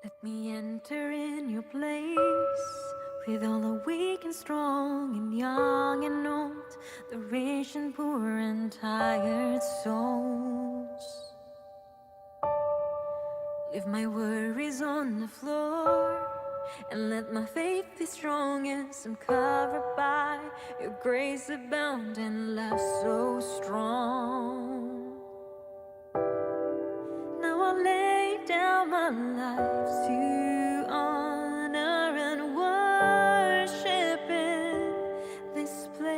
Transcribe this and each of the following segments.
Let me enter in your place with all the weak and strong and young and old, the rich and poor and tired souls. Leave my worries on the floor and let my faith be strong as I'm covered by your grace abound and love so strong. Now I lay down my life to honor and worship in this place.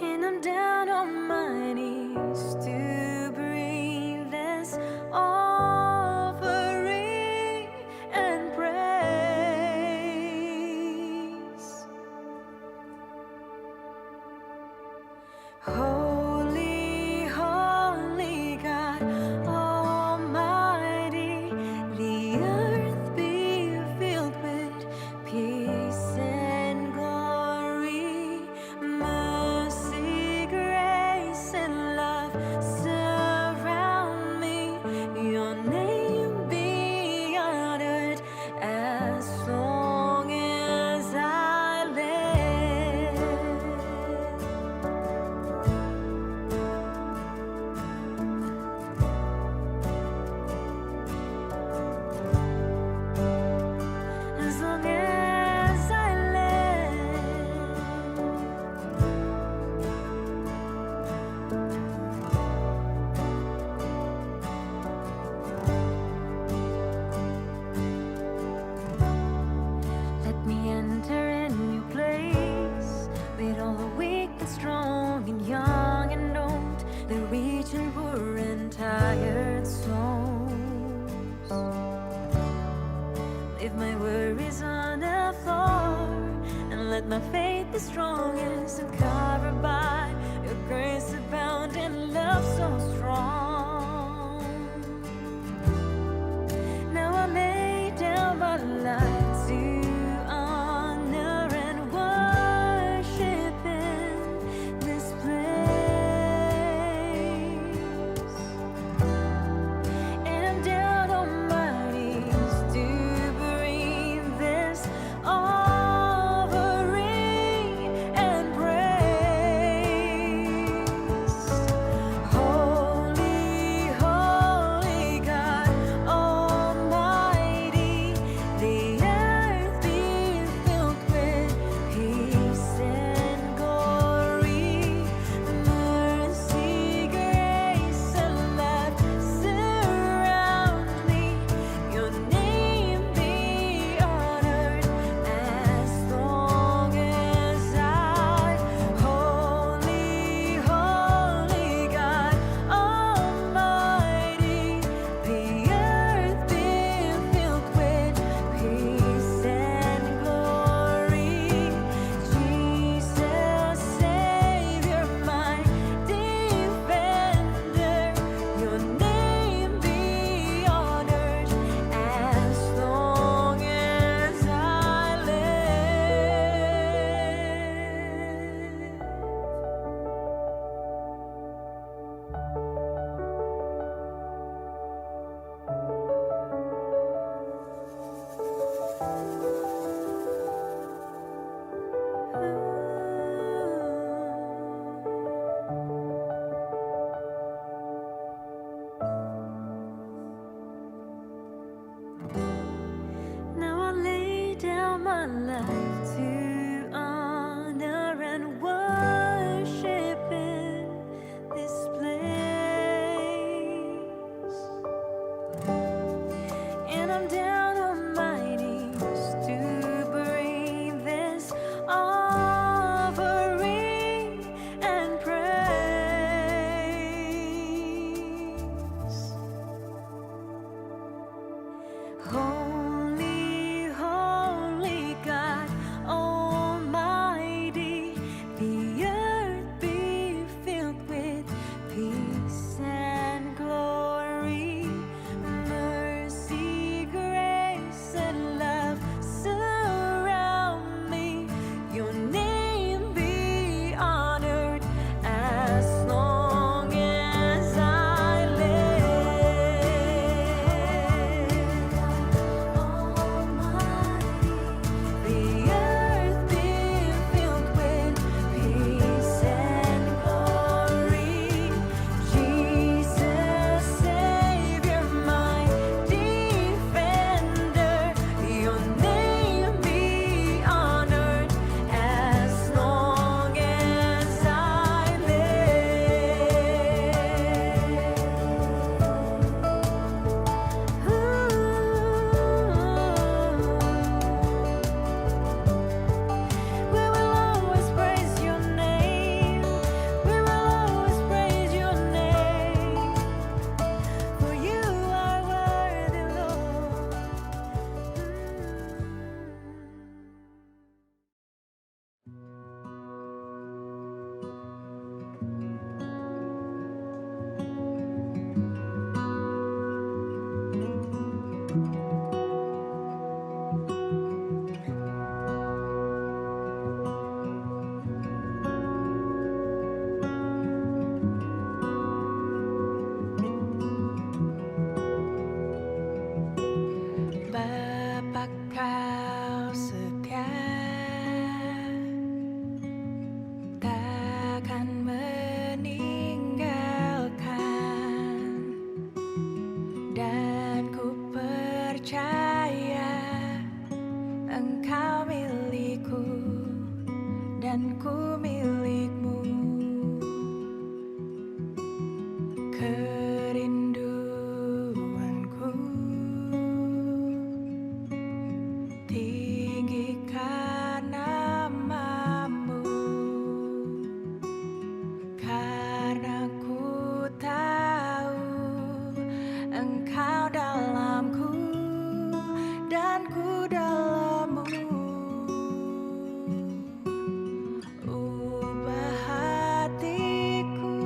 And I'm down on my knees to bring this offering and praise. Holy, holy God, Almighty, the earth be filled with peace and glory, mercy, grace, and love surround me. Your name be honored as long as I live. As long as I live, let me enter in your place with all the weak and strong and young and old, the rich and poor and tired souls. Leave my worries on the floor and let my faith be strong as I'm covered by your grace abound and love so strong. Now I lay down my life to honor and worship in this place. And I'm down on my knees to bring this offering and praise. Holy, holy God, Almighty, the earth be filled with peace and glory, mercy, grace, and love surround me. Your name be honored as long as I. Holy, holy God, Almighty, the earth be filled with peace and glory. Jesus, Savior, my defender, your name be honored as long as I Now I lay down my life to honor and worship in this place. And I'm down on my knees to bring this offering and praise. Holy, holy God, Almighty, the earth be filled with peace and glory, mercy, grace. Kerinduanku tinggikan namamu, karena ku tahu Engkau dalamku dan ku dalammu. Ubah hatiku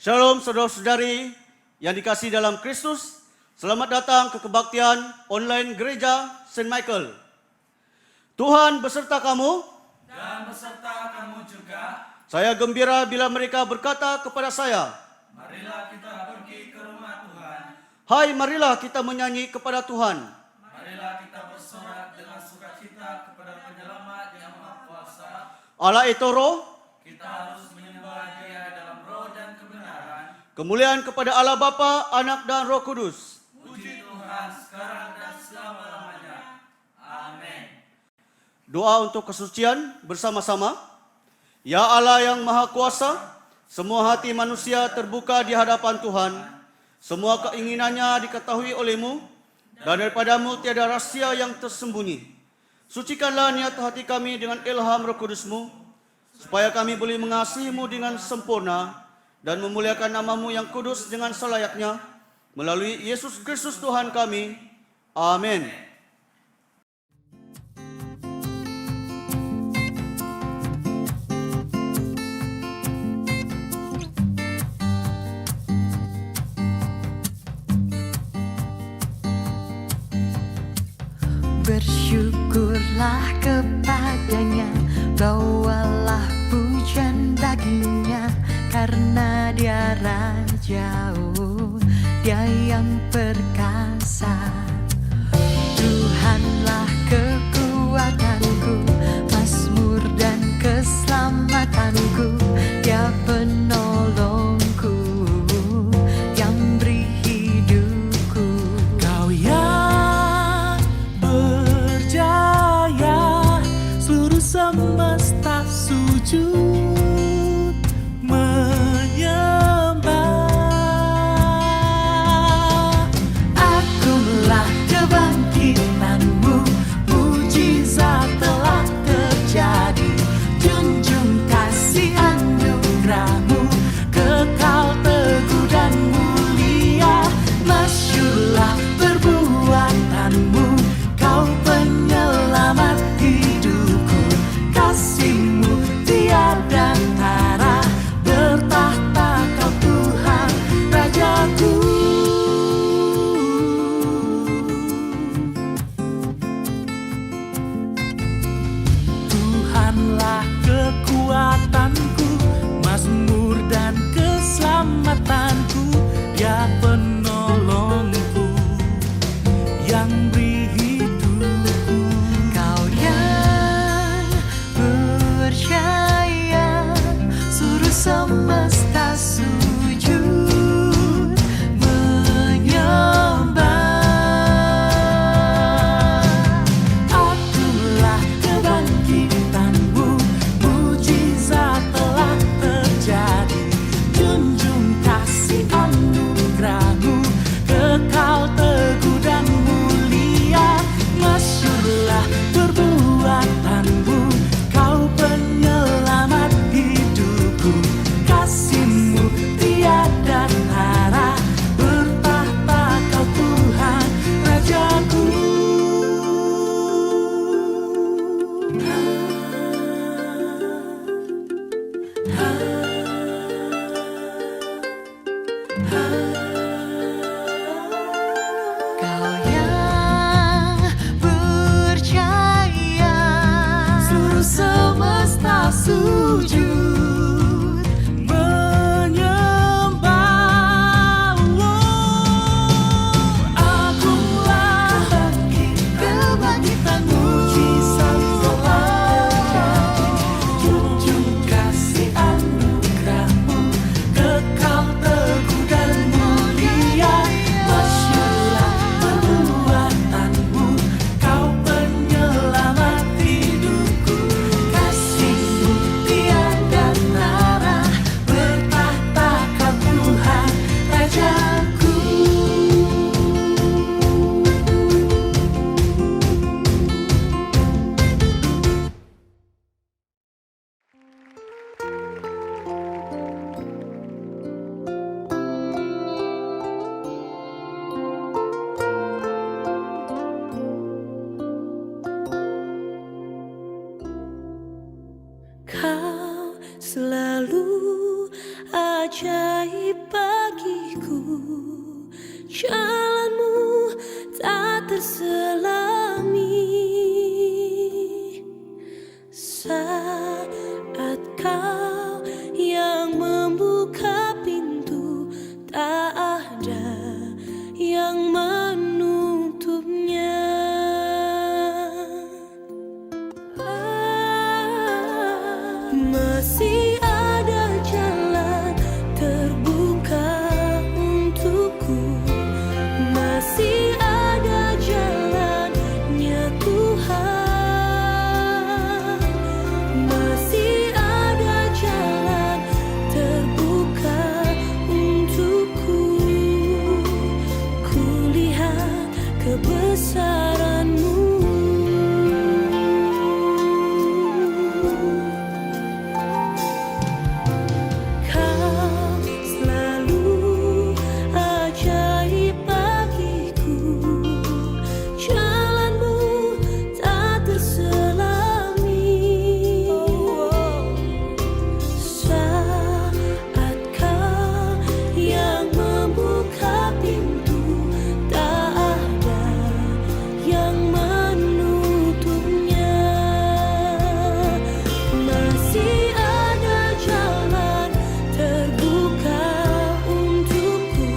Shalom saudara-saudari yang dikasihi dalam Kristus. Selamat datang ke kebaktian online Gereja Saint Michael. Tuhan beserta kamu. Dan beserta kamu juga. Saya gembira bila mereka berkata kepada saya, Marilah kita pergi ke rumah Tuhan. hai, marilah kita menyanyi kepada Tuhan. Marilah kita bersorak dengan sukacita kepada Penyelamat yang Maha Kuasa. Allah itu roh, Kita harus menyembah Dia dalam roh dan kebenaran. kemuliaan kepada Allah Bapa, Anak dan Roh Kudus. Puji Tuhan sekarang dan selama-lamanya. Amin. Doa untuk kesucian bersama-sama. Ya Allah yang Maha Kuasa, semua hati manusia terbuka di hadapan Tuhan. Semua keinginannya diketahui oleh-Mu, dan daripadamu tiada rahsia yang tersembunyi. Sucikanlah niat hati kami dengan ilham Roh Kudus-Mu, supaya kami boleh mengasihi-Mu dengan sempurna dan memuliakan nama-Mu yang kudus dengan selayaknya, melalui Yesus Kristus Tuhan kami. Amin. Bersyukurlah kepadanya, bawalah pujian baginya, karena Dia Raja, Dia yang perkasa. Tuhanlah kekuatanku, mazmur dan keselamatanku, Dia penolongku yang beri hidupku. Kau yang berjaya, seluruh semesta sujud menyembah. Akulah kebangkitanmu, mujizat telah terjadi. Junjung kasih anugerahmu, kekal teguh dan mulia. Masyurlah perbuatanmu, kau penyelamat hidupku. Kasih-Mu tiada tara, bertahta kau Tuhan Rajaku. Tuhanlah kekuatanku, mazmur dan keselamatanku, Dia penolongku yang beri hidupku. Kau yang percaya, seluruh semesta sujud menyembah. Akulah kebangkitanmu, mujizat telah terjadi. Junjung kasih anugerahmu, kekal teguh dan mulia. Masyurlah perbuatanmu, kau penyelamat hidupku. Kasih-Mu tiada tara, bertahta kau Tuhan Rajaku. Kau yang percaya, seluruh semesta sujud menyembah. Akulah kebangkitanmu, mujizat telah terjadi. Junjung kasih anugerahmu, kekal teguh dan mulia. Masyurlah perbuatanmu, kau penyelamat hidupku. Kasih-Mu tiada tara, bertahta kau Tuhan Rajaku. Kau selalu ajaib. ajaib bagiku, jalanmu tak terselami. Saat kau yang membuka pintu, tak ada yang menutupnya. Masih ada jalan terbuka untukku, masih ada jalannya Tuhan, masih ada jalan terbuka untukku. Kulihat kebesaran-Mu. Kau selalu ajaib bagiku, jalanmu tak terselami. Saat kau yang membuka pintu, tak ada yang menutupnya. Masih ada jalan terbuka untukku,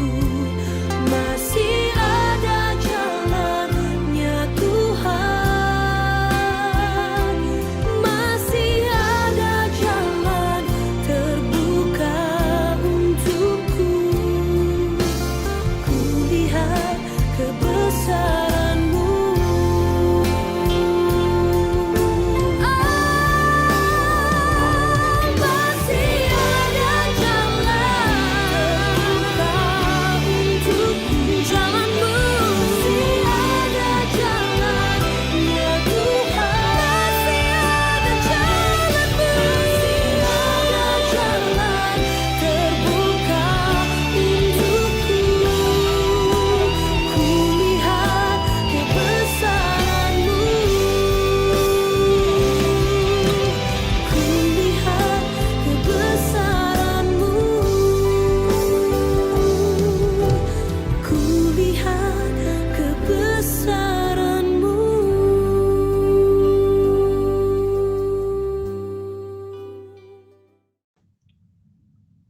masih ada jalannya Tuhan, masih ada jalan terbuka untukku. Kulihat kebesaran-Mu. Masih ada jalan terbuka untukku, jalan-Mu. Masih ada jalannya Tuhan, masih ada jalan-Mu. Masih ada jalan terbuka untukku. Kulihat kebesaran-Mu. Kulihat kebesaran-Mu. Kulihat kebesaran-Mu.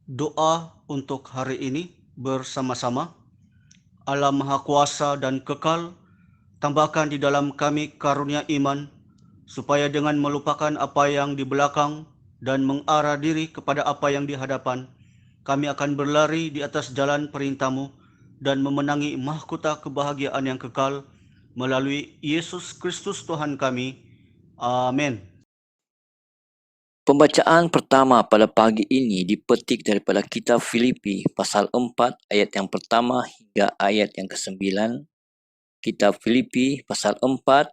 Doa untuk hari ini bersama-sama. Allah Maha Kuasa dan Kekal, tambahkan di dalam kami karunia iman, supaya dengan melupakan apa yang di belakang dan mengarah diri kepada apa yang di hadapan, kami akan berlari di atas jalan perintah-Mu dan memenangi mahkota kebahagiaan yang kekal melalui Yesus Kristus Tuhan kami. Amin. Pembacaan pertama pada pagi ini dipetik daripada kitab Filipi pasal 4 ayat yang pertama hingga ayat yang ke-9. Kitab Filipi pasal 4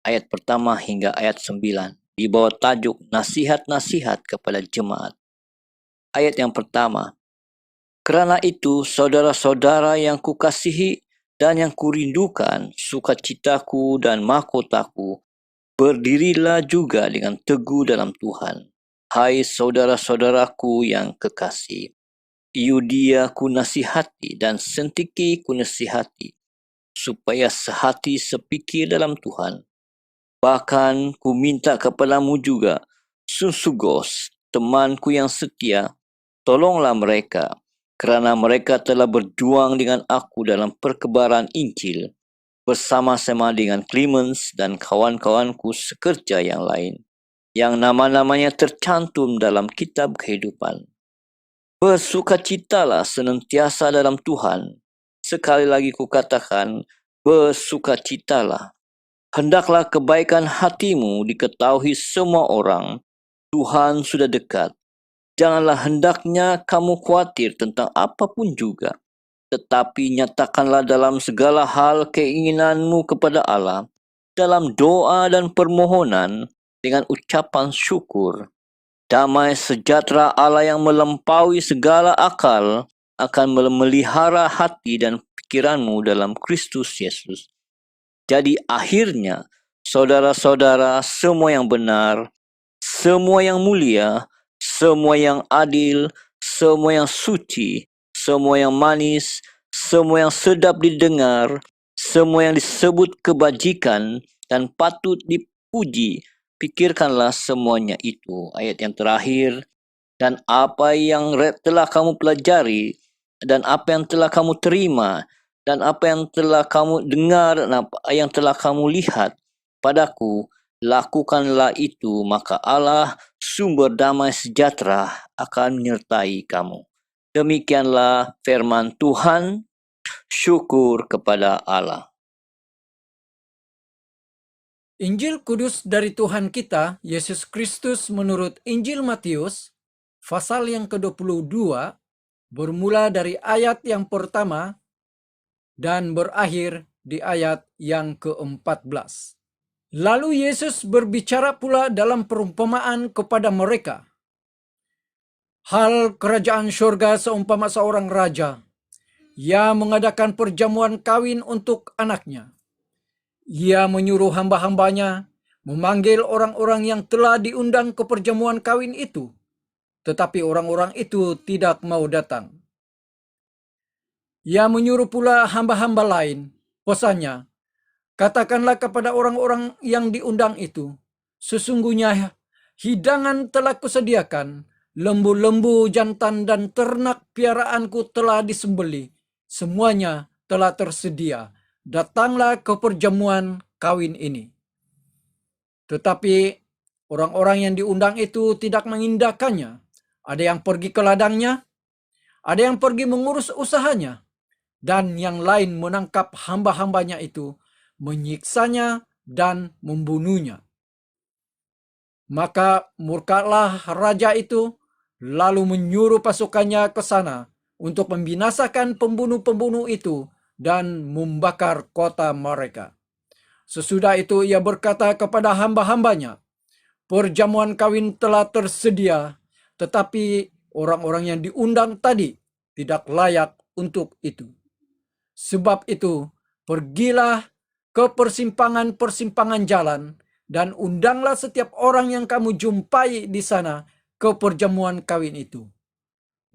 ayat pertama hingga ayat 9 di bawah tajuk Nasihat-nasihat kepada jemaat. Ayat yang pertama. Kerana itu, saudara-saudara yang kukasihi dan yang kurindukan, sukacitaku dan mahkotaku, berdirilah juga dengan teguh dalam Tuhan. Hai saudara-saudaraku yang kekasih, Euodia ku nasihati dan Sintiki ku nasihati, supaya sehati sepikir dalam Tuhan. Bahkan ku minta kepadamu juga, Synsugos, temanku yang setia, tolonglah mereka, kerana mereka telah berjuang dengan aku dalam perkebaran Injil, bersama-sama dengan Clemens dan kawan-kawanku sekerja yang lain, yang nama-namanya tercantum dalam kitab kehidupan. Bersukacitalah senantiasa dalam Tuhan. Sekali lagi kukatakan, bersukacitalah. Hendaklah kebaikan hatimu diketahui semua orang. Tuhan sudah dekat. Janganlah hendaknya kamu khawatir tentang apapun juga. Tetapi nyatakanlah dalam segala hal keinginanmu kepada Allah, dalam doa dan permohonan dengan ucapan syukur. Damai sejahtera Allah yang melampaui segala akal akan memelihara hati dan pikiranmu dalam Kristus Yesus. Jadi akhirnya, saudara-saudara, semua yang benar, semua yang mulia, semua yang adil, semua yang suci, semua yang manis, semua yang sedap didengar, semua yang disebut kebajikan dan patut dipuji, pikirkanlah semuanya itu. Ayat yang terakhir, dan apa yang telah kamu pelajari, dan apa yang telah kamu terima, dan apa yang telah kamu dengar, dan apa yang telah kamu lihat padaku, lakukanlah itu, maka Allah sumber damai sejahtera akan menyertai kamu. Demikianlah firman Tuhan. Syukur kepada Allah. Injil Kudus dari Tuhan kita, Yesus Kristus menurut Injil Matius, pasal yang ke-22, bermula dari ayat yang pertama dan berakhir di ayat yang ke-14. Lalu Yesus berbicara pula dalam perumpamaan kepada mereka. Hal kerajaan syurga seumpama seorang raja. Ia mengadakan perjamuan kawin untuk anaknya. Ia menyuruh hamba-hambanya memanggil orang-orang yang telah diundang ke perjamuan kawin itu, tetapi orang-orang itu tidak mau datang. Ia menyuruh pula hamba-hamba lain, pesannya, katakanlah kepada orang-orang yang diundang itu, sesungguhnya hidangan telah kusediakan, lembu-lembu jantan dan ternak piaraanku telah disembelih. Semuanya telah tersedia. Datanglah ke perjamuan kawin ini. Tetapi orang-orang yang diundang itu tidak mengindahkannya. Ada yang pergi ke ladangnya, ada yang pergi mengurus usahanya, dan yang lain menangkap hamba-hambanya itu, menyiksanya dan membunuhnya. Maka murkalah raja itu, lalu menyuruh pasukannya ke sana untuk membinasakan pembunuh-pembunuh itu dan membakar kota mereka. Sesudah itu ia berkata kepada hamba-hambanya, perjamuan kawin telah tersedia, tetapi orang-orang yang diundang tadi tidak layak untuk itu. Sebab itu, pergilah ke persimpangan-persimpangan jalan dan undanglah setiap orang yang kamu jumpai di sana ke perjamuan kawin itu.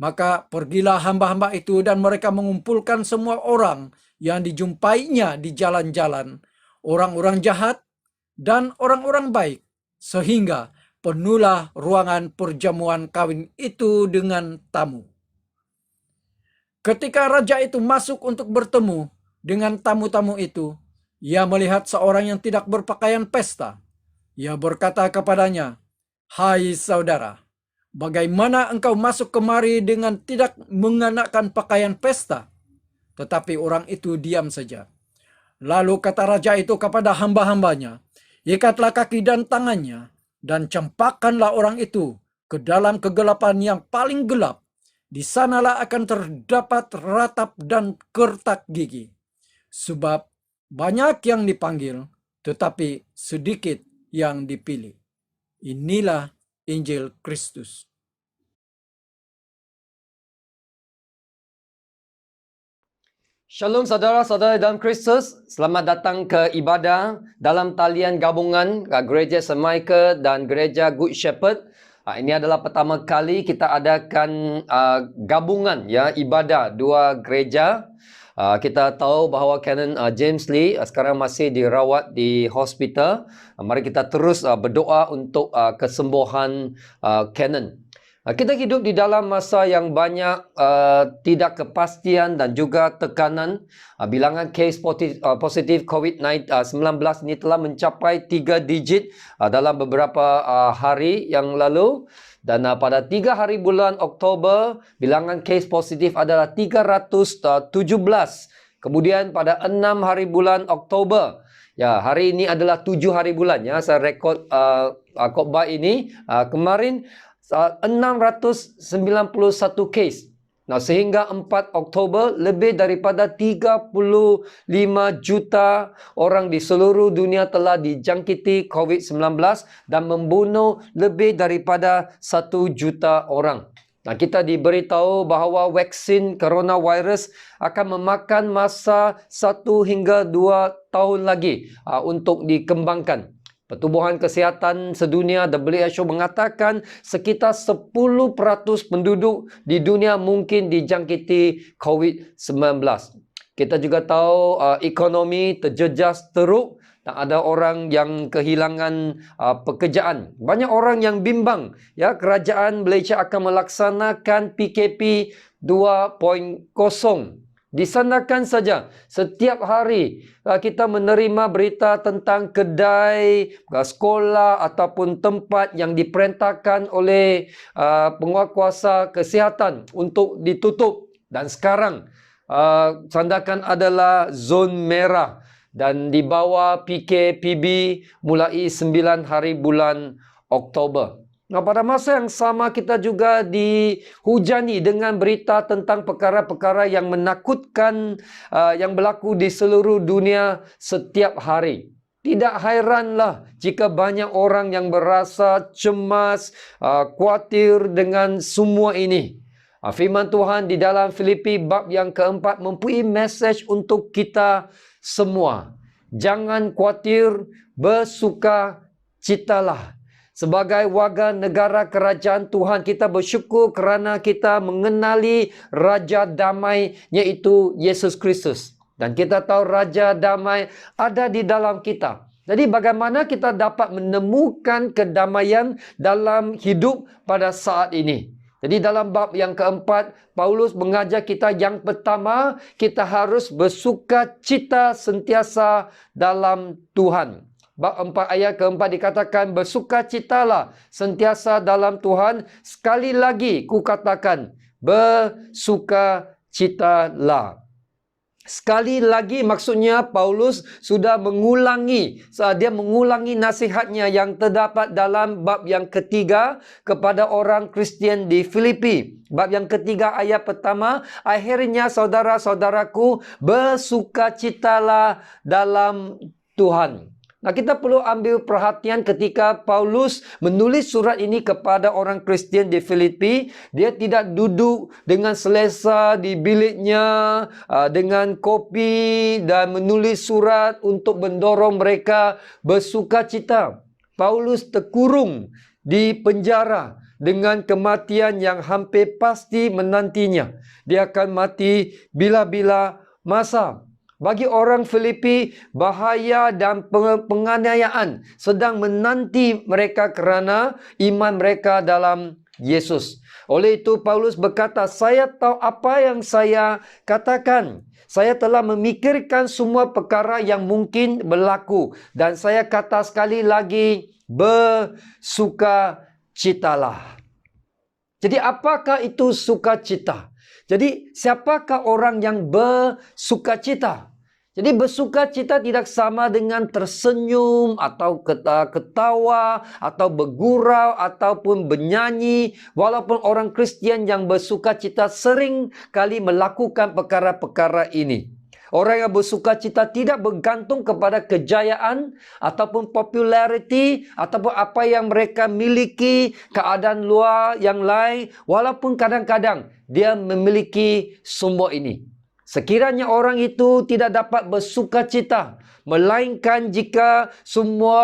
Maka pergilah hamba-hamba itu dan mereka mengumpulkan semua orang yang dijumpainya di jalan-jalan, orang-orang jahat dan orang-orang baik, sehingga penuhlah ruangan perjamuan kawin itu dengan tamu. Ketika raja itu masuk untuk bertemu dengan tamu-tamu itu, ia melihat seorang yang tidak berpakaian pesta. Ia berkata kepadanya, "Hai saudara, bagaimana engkau masuk kemari dengan tidak mengenakan pakaian pesta?" Tetapi orang itu diam saja. Lalu kata raja itu kepada hamba-hambanya, "Ikatlah kaki dan tangannya, dan campakkanlah orang itu ke dalam kegelapan yang paling gelap. Di sanalah akan terdapat ratap dan kertak gigi. Sebab banyak yang dipanggil, tetapi sedikit yang dipilih." Inilah Injil Kristus. Shalom saudara-saudara dalam Kristus, selamat datang ke ibadah dalam talian gabungan Gereja St. Michael dan Gereja Good Shepherd. Ini adalah pertama kali kita adakan gabungan ya ibadah dua gereja. Kita tahu bahawa Canon James Lee sekarang masih dirawat di hospital. Mari kita terus berdoa untuk kesembuhan Canon. Kita hidup di dalam masa yang banyak tidak kepastian dan juga tekanan. Bilangan kes positif COVID-19 ini telah mencapai 3 digit dalam beberapa hari yang lalu. Dan pada 3 hari bulan Oktober, bilangan kes positif adalah 317. Kemudian pada 6 hari bulan Oktober, ya hari ini adalah 7 hari bulan ya, saya rekod khotbah ini kemarin 691 kes. Nah, sehingga 4 Oktober lebih daripada 35 juta orang di seluruh dunia telah dijangkiti COVID-19 dan membunuh lebih daripada 1 juta orang. Nah, kita diberitahu bahawa vaksin coronavirus akan memakan masa 1 hingga 2 tahun lagi untuk dikembangkan. Pertubuhan Kesihatan Sedunia WHO mengatakan sekitar 10% penduduk di dunia mungkin dijangkiti COVID-19. Kita juga tahu ekonomi terjejas teruk dan ada orang yang kehilangan pekerjaan. Banyak orang yang bimbang, ya, kerajaan Malaysia akan melaksanakan PKP 2.0. Di sana kan saja, setiap hari kita menerima berita tentang kedai, sekolah ataupun tempat yang diperintahkan oleh penguatkuasa kesihatan untuk ditutup. Dan sekarang sandakan adalah zon merah dan di bawah PKPB mulai 9 hari bulan Oktober. Nah, pada masa yang sama kita juga dihujani dengan berita tentang perkara-perkara yang menakutkan yang berlaku di seluruh dunia setiap hari. Tidak hairanlah jika banyak orang yang berasa cemas, khawatir dengan semua ini. Firman Tuhan di dalam Filipi bab yang keempat mempunyai mesej untuk kita semua. Jangan khawatir, bersukacitalah. Sebagai warga negara kerajaan Tuhan, kita bersyukur kerana kita mengenali Raja Damai, iaitu Yesus Kristus. Dan kita tahu Raja Damai ada di dalam kita. Jadi bagaimana kita dapat menemukan kedamaian dalam hidup pada saat ini? Jadi dalam bab yang keempat, Paulus mengajar kita yang pertama, kita harus bersukacita sentiasa dalam Tuhan. Bab 4 ayat keempat dikatakan, bersukacitalah sentiasa dalam Tuhan. Sekali lagi ku katakan, bersukacitalah. Sekali lagi maksudnya Paulus sudah mengulangi. Dia mengulangi nasihatnya yang terdapat dalam bab yang ketiga kepada orang Kristian di Filipi. Bab yang ketiga ayat pertama, akhirnya saudara-saudaraku, bersukacitalah dalam Tuhan. Nah, kita perlu ambil perhatian ketika Paulus menulis surat ini kepada orang Kristian di Filipi. Dia tidak duduk dengan selesa di biliknya dengan kopi dan menulis surat untuk mendorong mereka bersukacita. Paulus terkurung di penjara dengan kematian yang hampir pasti menantinya. Dia akan mati bila-bila masa. Bagi orang Filipi, bahaya dan penganiayaan sedang menanti mereka kerana iman mereka dalam Yesus. Oleh itu Paulus berkata, saya tahu apa yang saya katakan. Saya telah memikirkan semua perkara yang mungkin berlaku. Dan saya kata sekali lagi, bersukacitalah. Jadi apakah itu sukacita? Jadi siapakah orang yang bersukacita? Jadi bersukacita tidak sama dengan tersenyum atau ketawa atau bergurau ataupun bernyanyi. Walaupun orang Kristian yang bersukacita sering kali melakukan perkara-perkara ini. Orang yang bersukacita tidak bergantung kepada kejayaan ataupun populariti ataupun apa yang mereka miliki, keadaan luar yang lain. Walaupun kadang-kadang dia memiliki semua ini. Sekiranya orang itu tidak dapat bersukacita, melainkan jika semua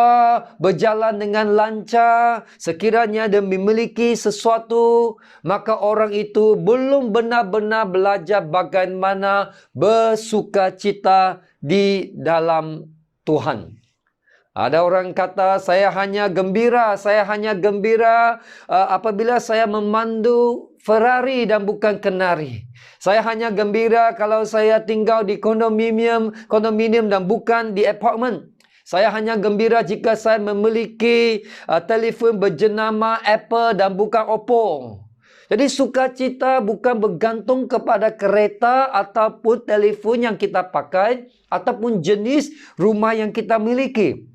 berjalan dengan lancar, sekiranya dia memiliki sesuatu, maka orang itu belum benar-benar belajar bagaimana bersukacita di dalam Tuhan. Ada orang kata, saya hanya gembira apabila saya memandu Ferrari dan bukan kenari. Saya hanya gembira kalau saya tinggal di kondominium dan bukan di apartmen. Saya hanya gembira jika saya memiliki telefon berjenama Apple dan bukan Oppo. Jadi sukacita bukan bergantung kepada kereta ataupun telefon yang kita pakai ataupun jenis rumah yang kita miliki.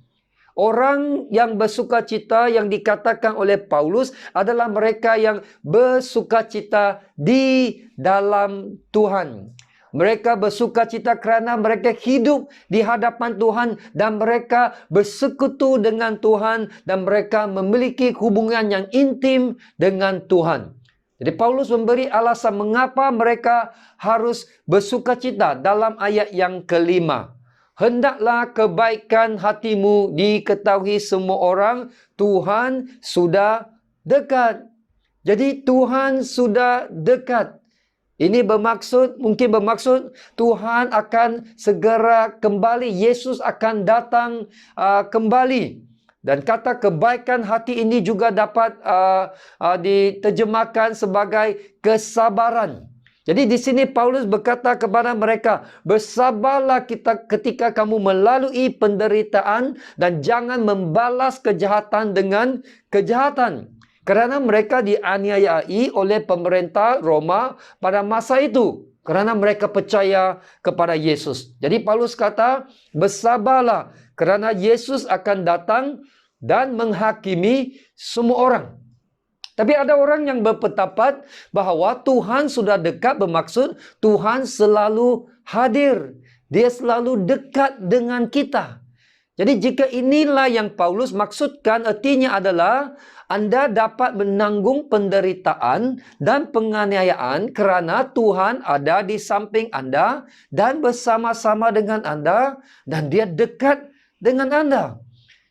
Orang yang bersukacita yang dikatakan oleh Paulus adalah mereka yang bersukacita di dalam Tuhan. Mereka bersukacita kerana mereka hidup di hadapan Tuhan dan mereka bersekutu dengan Tuhan dan mereka memiliki hubungan yang intim dengan Tuhan. Jadi Paulus memberi alasan mengapa mereka harus bersukacita dalam ayat yang kelima. Hendaklah kebaikan hatimu diketahui semua orang. Tuhan sudah dekat. Jadi Tuhan sudah dekat. Ini mungkin bermaksud Tuhan akan segera kembali. Yesus akan datang kembali. Dan kata kebaikan hati ini juga dapat diterjemahkan sebagai kesabaran. Jadi di sini Paulus berkata kepada mereka, bersabarlah ketika kamu melalui penderitaan dan jangan membalas kejahatan dengan kejahatan. Kerana mereka dianiayai oleh pemerintah Roma pada masa itu. Kerana mereka percaya kepada Yesus. Jadi Paulus kata, bersabarlah kerana Yesus akan datang dan menghakimi semua orang. Tapi ada orang yang berpendapat bahawa Tuhan sudah dekat, bermaksud Tuhan selalu hadir. Dia selalu dekat dengan kita. Jadi jika inilah yang Paulus maksudkan, artinya adalah anda dapat menanggung penderitaan dan penganiayaan kerana Tuhan ada di samping anda dan bersama-sama dengan anda dan dia dekat dengan anda.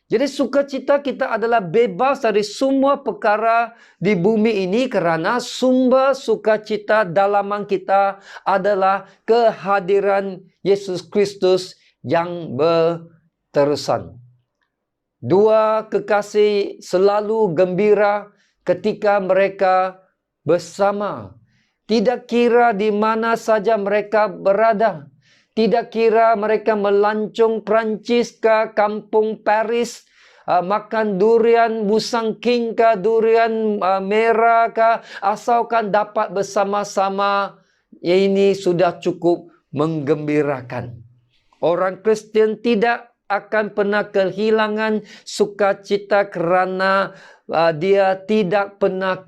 Jadi sukacita kita adalah bebas dari semua perkara di bumi ini kerana sumber sukacita dalaman kita adalah kehadiran Yesus Kristus yang berterusan. Dua kekasih selalu gembira ketika mereka bersama. Tidak kira di mana saja mereka berada. Tidak kira mereka melancong Perancis ke kampung Paris, makan durian musang king ke durian merah ke, asalkan dapat bersama-sama, ini sudah cukup menggembirakan. Orang Kristian tidak akan pernah kehilangan sukacita kerana dia tidak pernah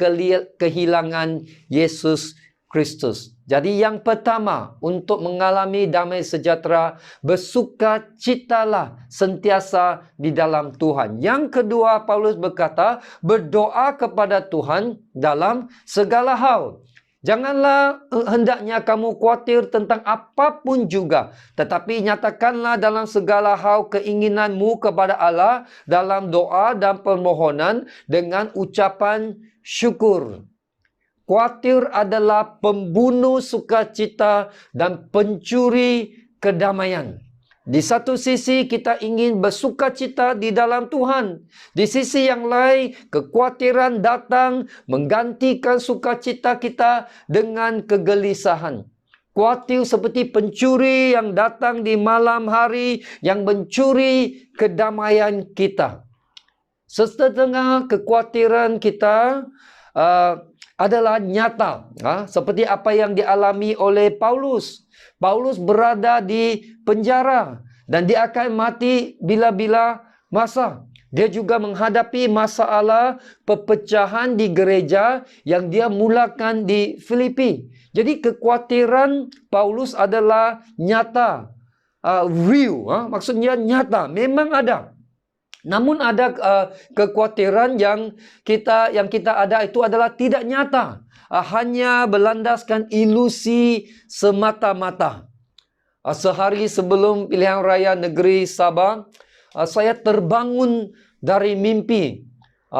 kehilangan Yesus Kristus. Jadi yang pertama, untuk mengalami damai sejahtera, bersukacitalah sentiasa di dalam Tuhan. Yang kedua, Paulus berkata, berdoa kepada Tuhan dalam segala hal. Janganlah hendaknya kamu khawatir tentang apapun juga, tetapi nyatakanlah dalam segala hal keinginanmu kepada Allah dalam doa dan permohonan dengan ucapan syukur. Khawatir adalah pembunuh sukacita dan pencuri kedamaian. Di satu sisi kita ingin bersukacita di dalam Tuhan. Di sisi yang lain, kekhawatiran datang menggantikan sukacita kita dengan kegelisahan. Khawatir seperti pencuri yang datang di malam hari yang mencuri kedamaian kita. Setengah kekhawatiran kita adalah nyata, seperti apa yang dialami oleh Paulus. Paulus berada di penjara dan dia akan mati bila-bila masa. Dia juga menghadapi masalah perpecahan di gereja yang dia mulakan di Filipi. Jadi kekhawatiran Paulus adalah nyata, real, maksudnya nyata, memang ada. Namun ada kekhawatiran yang kita ada itu adalah tidak nyata. Hanya berlandaskan ilusi semata-mata. Sehari sebelum pilihan raya negeri Sabah, saya terbangun dari mimpi.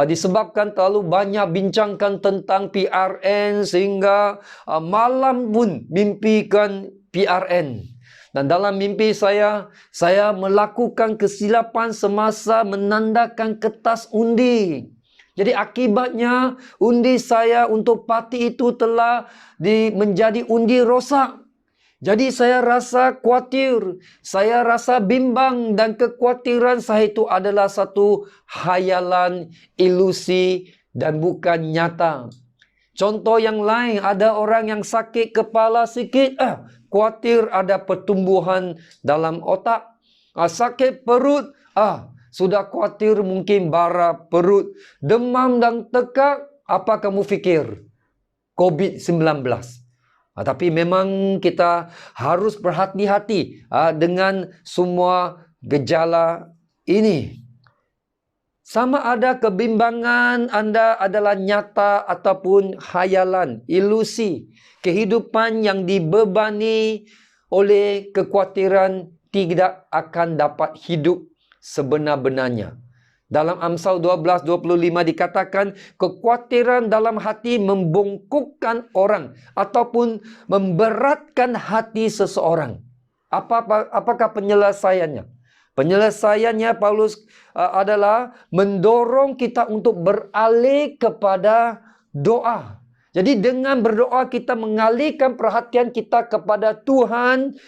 Disebabkan terlalu banyak bincangkan tentang PRN sehingga malam pun mimpikan PRN. Dan dalam mimpi saya melakukan kesilapan semasa menandakan kertas undi. Jadi akibatnya undi saya untuk parti itu telah menjadi undi rosak. Jadi saya rasa khawatir, saya rasa bimbang dan kekhawatiran saya itu adalah satu hayalan, ilusi dan bukan nyata. Contoh yang lain, ada orang yang sakit kepala sikit, khawatir ada pertumbuhan dalam otak. Sakit perut, sudah khawatir mungkin bara perut. Demam dan tekak, apa kamu fikir? COVID-19. Tapi memang kita harus berhati-hati dengan semua gejala ini. Sama ada kebimbangan anda adalah nyata ataupun hayalan, ilusi. Kehidupan yang dibebani oleh kekhawatiran tidak akan dapat hidup sebenar-benarnya. Dalam Amsal 12:25 dikatakan, kekhawatiran dalam hati membungkukkan orang ataupun memberatkan hati seseorang. Apakah penyelesaiannya? Penyelesaiannya Paulus adalah mendorong kita untuk beralih kepada doa. Jadi dengan berdoa kita mengalihkan perhatian kita kepada Tuhan,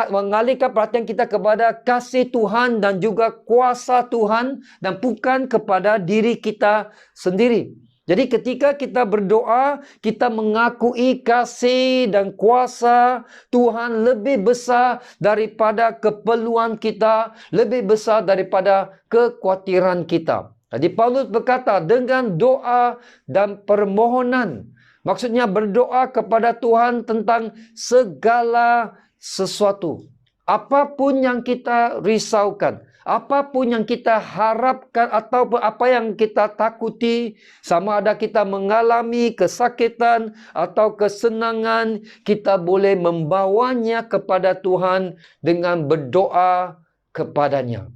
mengalihkan perhatian kita kepada kasih Tuhan dan juga kuasa Tuhan dan bukan kepada diri kita sendiri. Jadi ketika kita berdoa, kita mengakui kasih dan kuasa Tuhan lebih besar daripada keperluan kita, lebih besar daripada kekhawatiran kita. Jadi Paulus berkata dengan doa dan permohonan. Maksudnya berdoa kepada Tuhan tentang segala sesuatu. Apapun yang kita risaukan, apapun yang kita harapkan atau apa yang kita takuti, sama ada kita mengalami kesakitan atau kesenangan, kita boleh membawanya kepada Tuhan dengan berdoa kepadanya.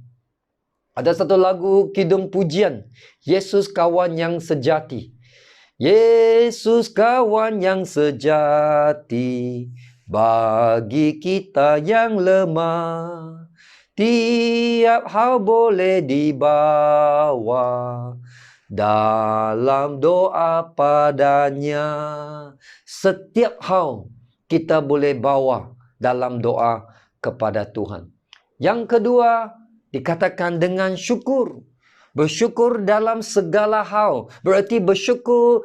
Ada satu lagu kidung pujian, Yesus kawan yang sejati. Yesus kawan yang sejati bagi kita yang lemah. Tiap hal boleh dibawa dalam doa padanya. Setiap hal kita boleh bawa dalam doa kepada Tuhan. Yang kedua, dikatakan dengan syukur. Bersyukur dalam segala hal. Berarti bersyukur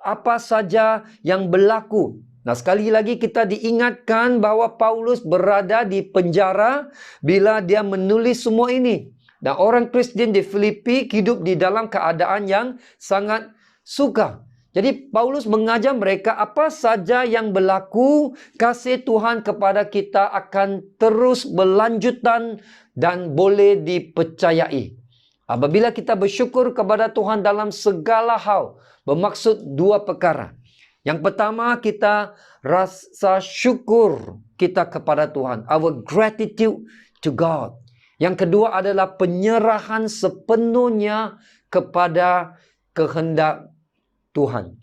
apa saja yang berlaku. Nah, sekali lagi kita diingatkan bahawa Paulus berada di penjara bila dia menulis semua ini. Dan orang Kristian di Filipi hidup di dalam keadaan yang sangat sukar. Jadi Paulus mengajar mereka apa saja yang berlaku, kasih Tuhan kepada kita akan terus berlanjutan dan boleh dipercayai. Apabila kita bersyukur kepada Tuhan dalam segala hal, bermaksud dua perkara. Yang pertama, kita rasa syukur kita kepada Tuhan. Our gratitude to God. Yang kedua adalah penyerahan sepenuhnya kepada kehendak Tuhan.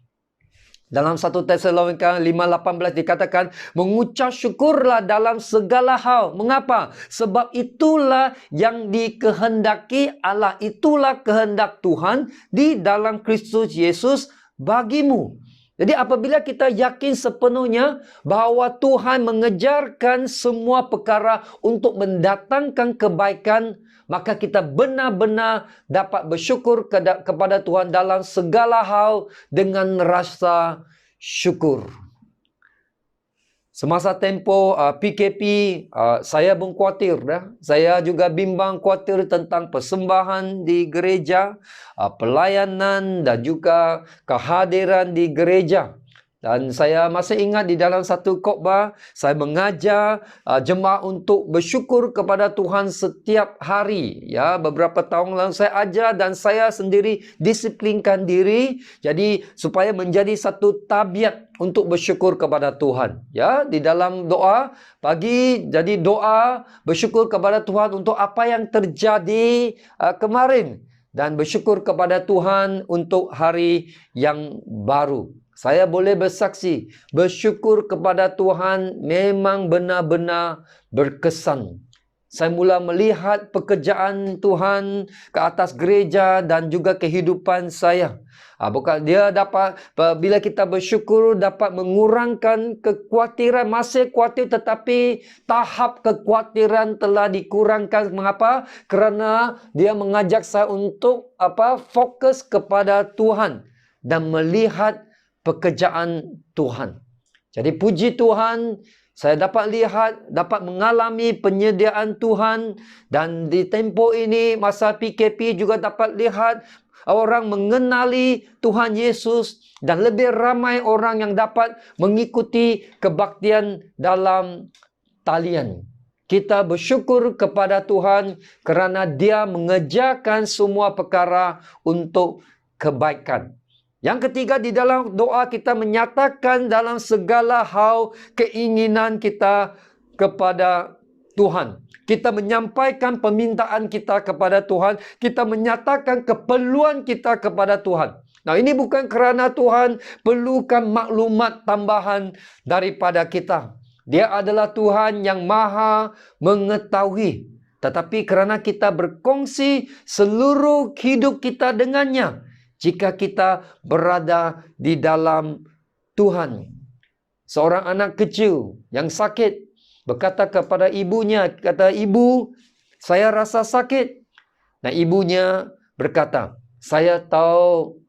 Dalam 1 Tesalonika 5:18 dikatakan, mengucap syukurlah dalam segala hal. Mengapa? Sebab itulah yang dikehendaki Allah. Itulah kehendak Tuhan di dalam Kristus Yesus bagimu. Jadi apabila kita yakin sepenuhnya bahawa Tuhan mengejarkan semua perkara untuk mendatangkan kebaikan, maka kita benar-benar dapat bersyukur kepada Tuhan dalam segala hal dengan rasa syukur. Semasa tempoh PKP, saya pun khawatir. Saya juga bimbang khawatir tentang persembahan di gereja, pelayanan dan juga kehadiran di gereja. Dan saya masih ingat di dalam satu khotbah, saya mengajar jemaah untuk bersyukur kepada Tuhan setiap hari. Ya, beberapa tahun lalu saya ajar dan saya sendiri disiplinkan diri. Jadi supaya menjadi satu tabiat untuk bersyukur kepada Tuhan. Ya, di dalam doa pagi, jadi doa bersyukur kepada Tuhan untuk apa yang terjadi kemarin. Dan bersyukur kepada Tuhan untuk hari yang baru. Saya boleh bersaksi, bersyukur kepada Tuhan memang benar-benar berkesan. Saya mula melihat pekerjaan Tuhan ke atas gereja dan juga kehidupan saya. Bukan dia dapat, bila kita bersyukur dapat mengurangkan kekhawatiran, masih khawatir tetapi tahap kekhawatiran telah dikurangkan. Mengapa? Kerana dia mengajak saya untuk fokus kepada Tuhan dan melihat pekerjaan Tuhan. Jadi puji Tuhan, saya dapat lihat, dapat mengalami penyediaan Tuhan. Dan di tempoh ini, masa PKP juga dapat lihat orang mengenali Tuhan Yesus. Dan lebih ramai orang yang dapat mengikuti kebaktian dalam talian. Kita bersyukur kepada Tuhan kerana Dia mengerjakan semua perkara untuk kebaikan. Yang ketiga, di dalam doa kita menyatakan dalam segala hal keinginan kita kepada Tuhan. Kita menyampaikan permintaan kita kepada Tuhan. Kita menyatakan keperluan kita kepada Tuhan. Nah, ini bukan kerana Tuhan perlukan maklumat tambahan daripada kita. Dia adalah Tuhan yang maha mengetahui. Tetapi kerana kita berkongsi seluruh hidup kita dengannya, jika kita berada di dalam Tuhan. Seorang anak kecil yang sakit berkata kepada ibunya, kata, "Ibu, saya rasa sakit." Nah, ibunya berkata, "Saya taunya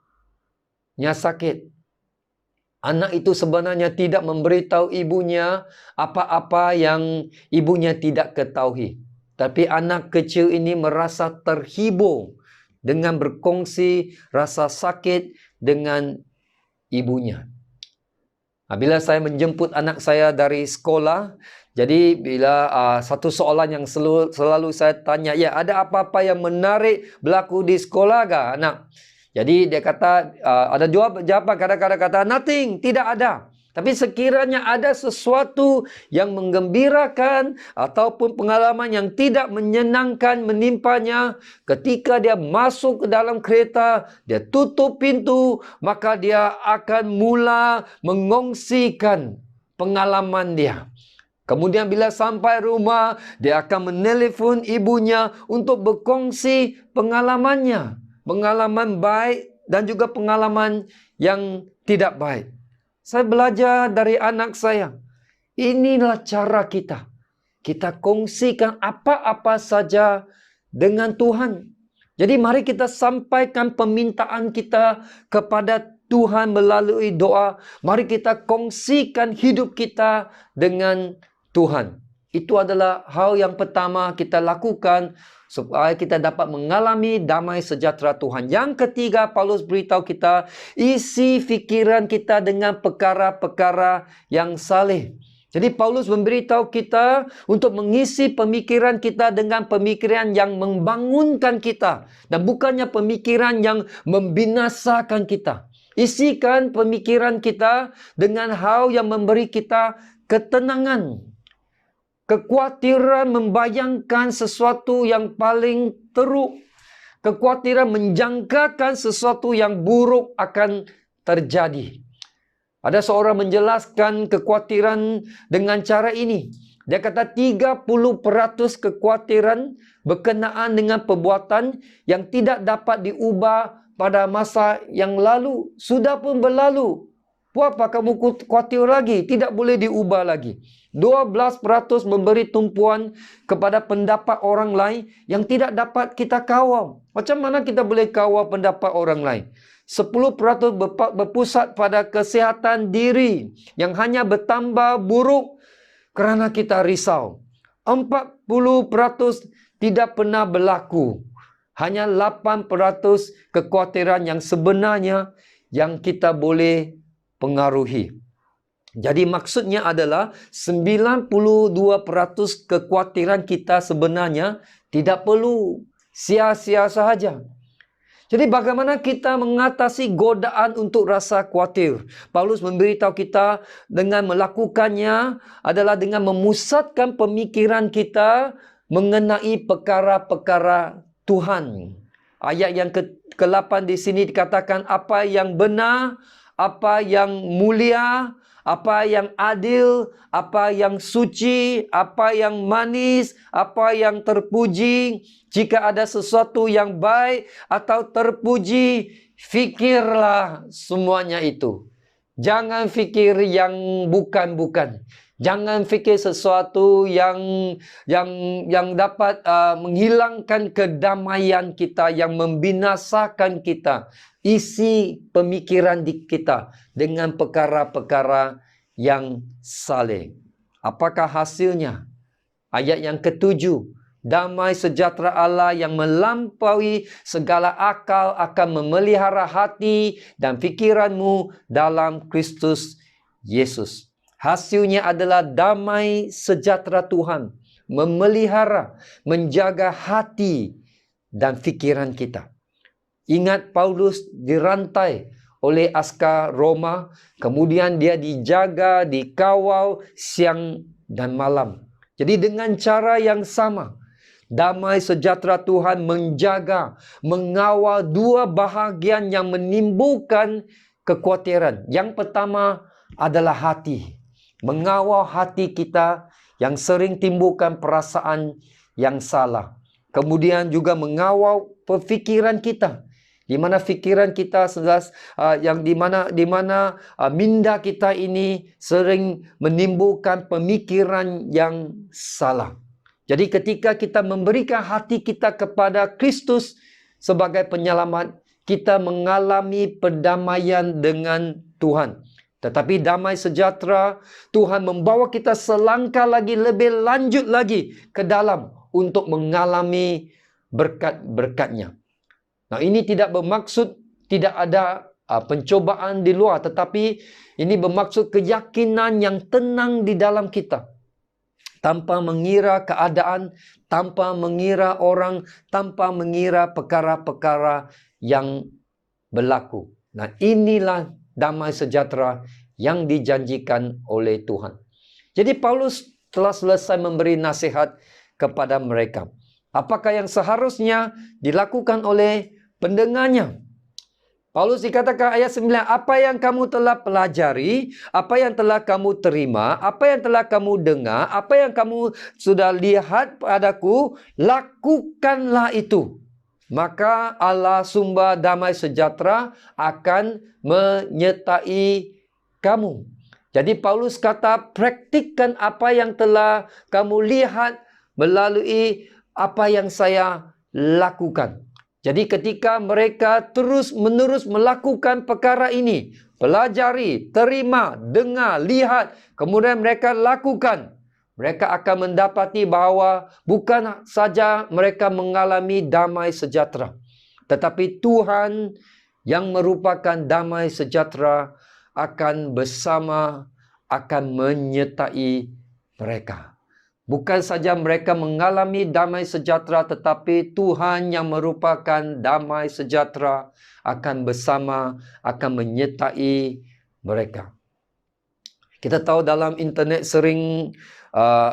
sakit." Anak itu sebenarnya tidak memberitahu ibunya apa-apa yang ibunya tidak ketahui. Tapi anak kecil ini merasa terhibur dengan berkongsi rasa sakit dengan ibunya. Bila saya menjemput anak saya dari sekolah, jadi bila satu soalan yang selalu saya tanya, "Ya, ada apa-apa yang menarik berlaku di sekolah ke anak?" Jadi dia kata, ada jawapan kadang-kadang kata, "Nothing," tidak ada. Tapi sekiranya ada sesuatu yang menggembirakan ataupun pengalaman yang tidak menyenangkan menimpanya, ketika dia masuk ke dalam kereta, dia tutup pintu, maka dia akan mula mengongsikan pengalaman dia. Kemudian bila sampai rumah, dia akan menelpon ibunya untuk berkongsi pengalamannya. Pengalaman baik dan juga pengalaman yang tidak baik. Saya belajar dari anak saya. Inilah cara kita. Kita kongsikan apa-apa saja dengan Tuhan. Jadi mari kita sampaikan permintaan kita kepada Tuhan melalui doa. Mari kita kongsikan hidup kita dengan Tuhan. Itu adalah hal yang pertama kita lakukan supaya kita dapat mengalami damai sejahtera Tuhan. Yang ketiga, Paulus beritahu kita, isi fikiran kita dengan perkara-perkara yang saleh. Jadi Paulus memberitahu kita untuk mengisi pemikiran kita dengan pemikiran yang membangunkan kita. Dan bukannya pemikiran yang membinasakan kita. Isikan pemikiran kita dengan hal yang memberi kita ketenangan. Kekhawatiran membayangkan sesuatu yang paling teruk. Kekhawatiran menjangkakan sesuatu yang buruk akan terjadi. Ada seorang menjelaskan kekhawatiran dengan cara ini. Dia kata 30% kekhawatiran berkenaan dengan perbuatan yang tidak dapat diubah pada masa yang lalu. Sudah pun berlalu. Buat apa kamu khawatir lagi? Tidak boleh diubah lagi. 12% memberi tumpuan kepada pendapat orang lain yang tidak dapat kita kawal. Macam mana kita boleh kawal pendapat orang lain? 10% berpusat pada kesihatan diri yang hanya bertambah buruk kerana kita risau. 40% tidak pernah berlaku. Hanya 8% kekhawatiran yang sebenarnya yang kita boleh pengaruhi. Jadi maksudnya adalah 92% kekhawatiran kita sebenarnya tidak perlu sia-sia sahaja. Jadi bagaimana kita mengatasi godaan untuk rasa khawatir? Paulus memberitahu kita dengan melakukannya adalah dengan memusatkan pemikiran kita mengenai perkara-perkara Tuhan. Ayat yang ke-8 di sini dikatakan apa yang benar, apa yang mulia, apa yang adil, apa yang suci, apa yang manis, apa yang terpuji. Jika ada sesuatu yang baik atau terpuji, fikirlah semuanya itu. Jangan fikir yang bukan-bukan. Jangan fikir sesuatu yang dapat menghilangkan kedamaian kita, yang membinasakan kita. Isi pemikiran kita dengan perkara-perkara yang saleh. Apakah hasilnya? Ayat yang ke-7. Damai sejahtera Allah yang melampaui segala akal akan memelihara hati dan fikiranmu dalam Kristus Yesus. Hasilnya adalah damai sejahtera Tuhan memelihara, menjaga hati dan fikiran kita. Ingat Paulus dirantai oleh askar Roma, kemudian dia dijaga, dikawal siang dan malam. Jadi dengan cara yang sama, damai sejahtera Tuhan menjaga, mengawal dua bahagian yang menimbulkan kekhawatiran. Yang pertama adalah hati. Mengawal hati kita yang sering timbulkan perasaan yang salah. Kemudian juga mengawal perfikiran kita. Di mana fikiran kita yang di mana minda kita ini sering menimbulkan pemikiran yang salah. Jadi ketika kita memberikan hati kita kepada Kristus sebagai penyelamat, kita mengalami perdamaian dengan Tuhan. Tetapi damai sejahtera Tuhan membawa kita selangkah lagi, lebih lanjut lagi ke dalam untuk mengalami berkat-berkat-Nya. Nah, ini tidak bermaksud tidak ada pencobaan di luar, tetapi ini bermaksud keyakinan yang tenang di dalam kita. Tanpa mengira keadaan, tanpa mengira orang, tanpa mengira perkara-perkara yang berlaku. Nah, inilah damai sejahtera yang dijanjikan oleh Tuhan. Jadi Paulus telah selesai memberi nasihat kepada mereka. Apakah yang seharusnya dilakukan oleh pendengarnya? Paulus dikatakan ayat 9, apa yang kamu telah pelajari, apa yang telah kamu terima, apa yang telah kamu dengar, apa yang kamu sudah lihat padaku, lakukanlah itu. Maka Allah sumber damai sejahtera akan menyertai kamu. Jadi Paulus kata, praktikkan apa yang telah kamu lihat melalui apa yang saya lakukan. Jadi ketika mereka terus-menerus melakukan perkara ini, pelajari, terima, dengar, lihat, kemudian mereka lakukan, mereka akan mendapati bahawa bukan saja mereka mengalami damai sejahtera, tetapi Tuhan yang merupakan damai sejahtera akan bersama, akan menyertai mereka. Bukan saja mereka mengalami damai sejahtera, tetapi Tuhan yang merupakan damai sejahtera akan bersama, akan menyertai mereka. Kita tahu dalam internet sering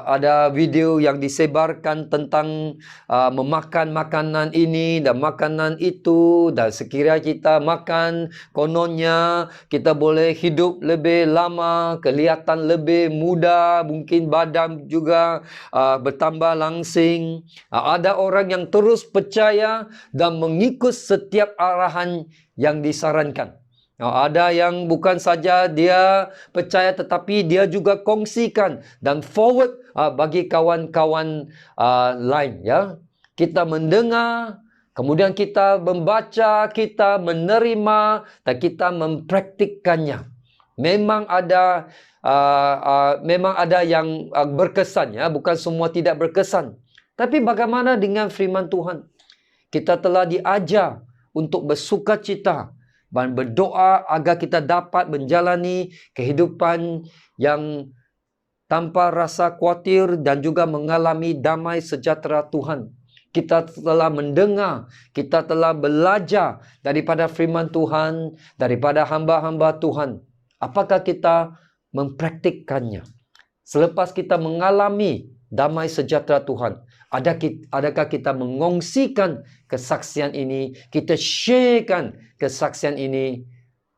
ada video yang disebarkan tentang memakan makanan ini dan makanan itu, dan sekiranya kita makan, kononnya kita boleh hidup lebih lama, kelihatan lebih muda, mungkin badan juga bertambah langsing. Ada orang yang terus percaya dan mengikut setiap arahan yang disarankan. Ada yang bukan saja dia percaya, tetapi dia juga kongsikan dan forward bagi kawan-kawan lain. Ya, kita mendengar, kemudian kita membaca, kita menerima, dan kita mempraktikkannya. Memang ada yang berkesan, ya, bukan semua tidak berkesan. Tapi bagaimana dengan firman Tuhan? Kita telah diajar untuk bersukacita dan berdoa agar kita dapat menjalani kehidupan yang tanpa rasa khawatir dan juga mengalami damai sejahtera Tuhan. Kita telah mendengar, kita telah belajar daripada firman Tuhan, daripada hamba-hamba Tuhan. Apakah kita mempraktikkannya? Selepas kita mengalami damai sejahtera Tuhan, adakah kita mengongsikan kesaksian ini, kita sharekan kesaksian ini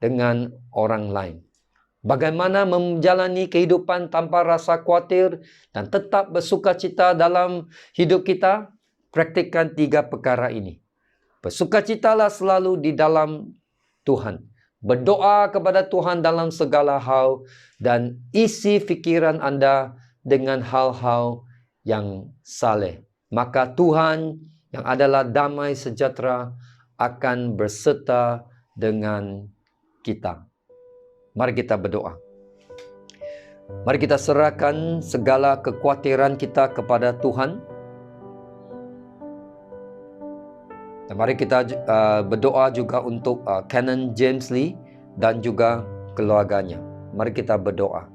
dengan orang lain? Bagaimana menjalani kehidupan tanpa rasa khawatir dan tetap bersukacita dalam hidup kita? Praktikkan 3 perkara ini. Bersukacitalah selalu di dalam Tuhan. Berdoa kepada Tuhan dalam segala hal dan isi fikiran anda dengan hal-hal yang saleh. Maka Tuhan yang adalah damai sejahtera akan berserta dengan kita. Mari kita berdoa. Mari kita serahkan segala kekhawatiran kita kepada Tuhan. Dan mari kita berdoa juga untuk Canon James Lee dan juga keluarganya. Mari kita berdoa.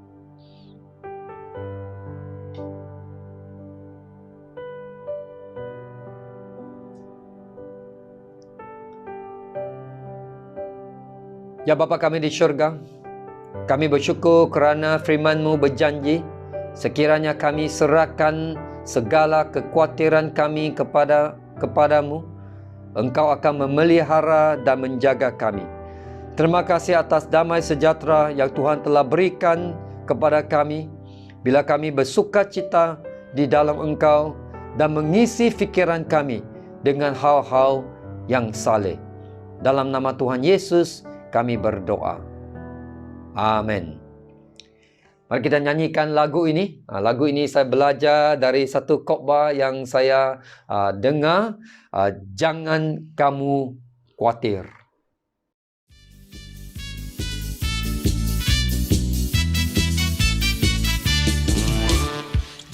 Ya Bapa kami di syurga, kami bersyukur kerana firman-Mu berjanji Sekiranya kami serahkan segala kekhawatiran kami kepadamu, Engkau akan memelihara dan menjaga kami. Terima kasih atas damai sejahtera yang Tuhan telah berikan kepada kami bila kami bersukacita di dalam Engkau dan mengisi fikiran kami dengan hal-hal yang saleh. Dalam nama Tuhan Yesus kami berdoa. Amin. Mari kita nyanyikan lagu ini. Lagu ini saya belajar dari satu khotbah yang saya dengar. Jangan kamu khawatir.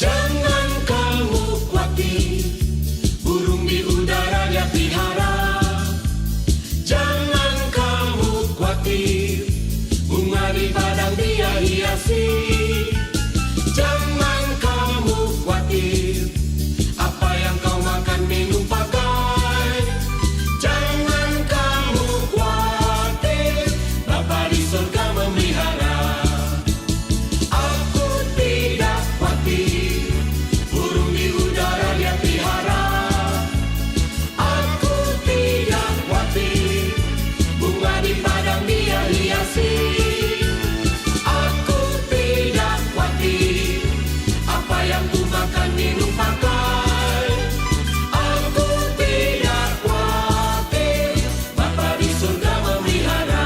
Jangan kamu khawatir, burung di udara dia pelihara. Jangan kamu khawatir, bunga di padang dia hiasi. Jangan kamu khawatir, apa yang kau makan minum pakai. Jangan kamu khawatir, Bapa di surga memelihara. Aku tidak khawatir, burung di udara dia pelihara. Aku tidak khawatir, bunga di padang dia hiasi. Aku tidak khawatir, apa yang ku makan minum pakai. Aku tidak khawatir, Bapa di surga memelihara.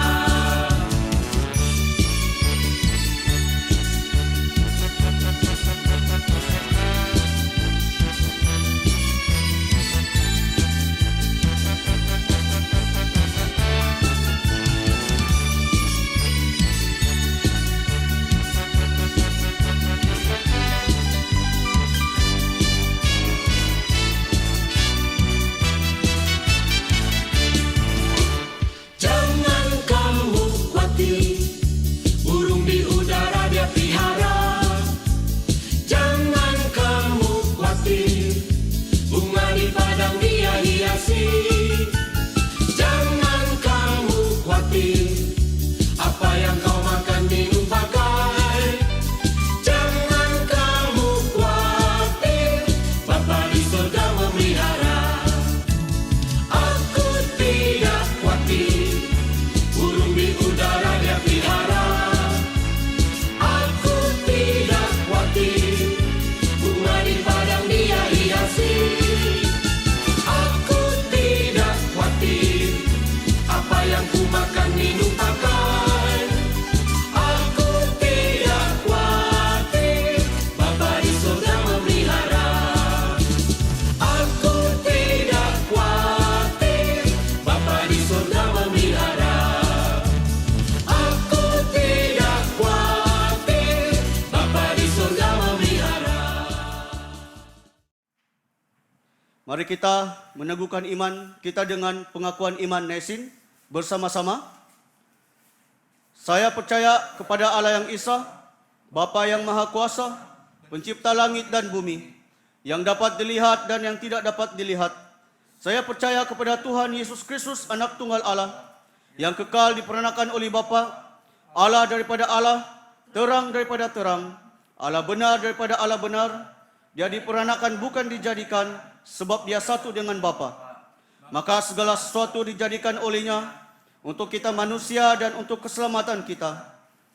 Jangan kamu khawatir, burung di udara dia pelihara. Jangan kamu khawatir, bunga di padang dia hiasi. Jangan kamu khawatir, apa yang kau makan minum pakai. Jangan kamu khawatir, Bapa di surga memelihara. Aku tidak khawatir, burung di udara dia pelihara. Aku tidak khawatir, bunga di padang dia hiasi. Aku tidak khawatir, apa yang ku makan minum pakai. Aku tidak khawatir, Bapa di surga memelihara. Aku tidak khawatir, Bapa di surga memelihara. Aku tidak khawatir, Bapa di surga memelihara. Mari kita meneguhkan iman kita dengan pengakuan iman Nesin bersama-sama. Saya percaya kepada Allah yang Esa, Bapa yang Maha Kuasa, pencipta langit dan bumi, yang dapat dilihat dan yang tidak dapat dilihat. Saya percaya kepada Tuhan Yesus Kristus, Anak Tunggal Allah, yang kekal diperanakan oleh Bapa, Allah daripada Allah, terang daripada terang, Allah benar daripada Allah benar. Dia diperanakan bukan dijadikan, sebab dia satu dengan Bapa. Maka segala sesuatu dijadikan olehnya untuk kita manusia dan untuk keselamatan kita.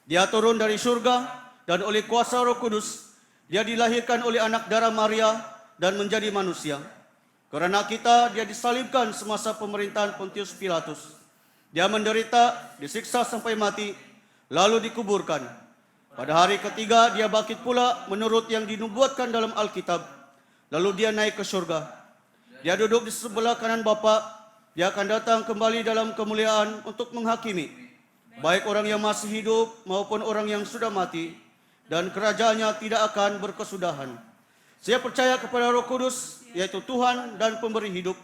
Dia turun dari surga dan oleh kuasa Roh Kudus, dia dilahirkan oleh anak darah Maria dan menjadi manusia. Karena kita, dia disalibkan semasa pemerintahan Pontius Pilatus. Dia menderita, disiksa sampai mati, lalu dikuburkan. Pada hari ketiga, dia bangkit pula menurut yang dinubuatkan dalam Alkitab. Lalu dia naik ke surga. Dia duduk di sebelah kanan Bapa. Dia akan datang kembali dalam kemuliaan untuk menghakimi, baik orang yang masih hidup maupun orang yang sudah mati. Dan kerajaannya tidak akan berkesudahan. Saya percaya kepada Roh Kudus, yaitu Tuhan dan pemberi hidup,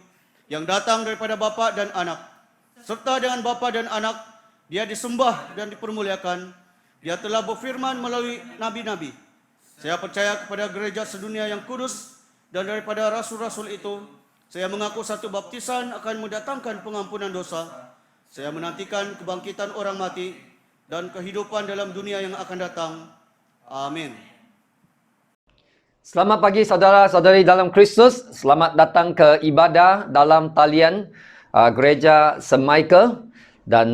yang datang daripada Bapa dan Anak. Serta dengan Bapa dan Anak, dia disembah dan dipermuliakan. Dia telah berfirman melalui nabi-nabi. Saya percaya kepada gereja sedunia yang kudus, dan daripada rasul-rasul itu, saya mengaku satu baptisan akan mendatangkan pengampunan dosa. Saya menantikan kebangkitan orang mati dan kehidupan dalam dunia yang akan datang. Amin. Selamat pagi saudara-saudari dalam Kristus. Selamat datang ke ibadah dalam talian Gereja St. Michael. Dan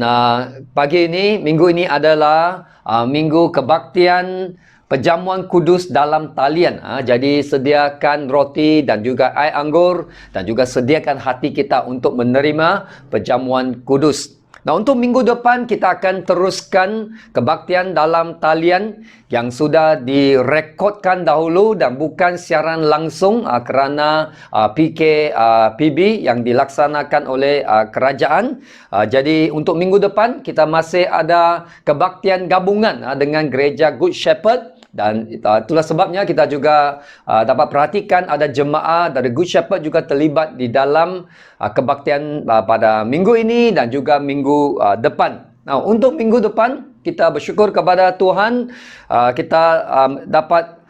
pagi ini, minggu ini adalah minggu kebaktian perjamuan kudus dalam talian. Jadi sediakan roti dan juga air anggur dan juga sediakan hati kita untuk menerima perjamuan kudus. Nah, untuk minggu depan kita akan teruskan kebaktian dalam talian yang sudah direkodkan dahulu dan bukan siaran langsung kerana PKPB yang dilaksanakan oleh kerajaan. Jadi untuk minggu depan kita masih ada kebaktian gabungan dengan Gereja Good Shepherd. Dan itulah sebabnya kita juga dapat perhatikan ada jemaah dari Good Shepherd juga terlibat di dalam kebaktian pada minggu ini dan juga minggu depan. Nah, untuk minggu depan kita bersyukur kepada Tuhan kita dapat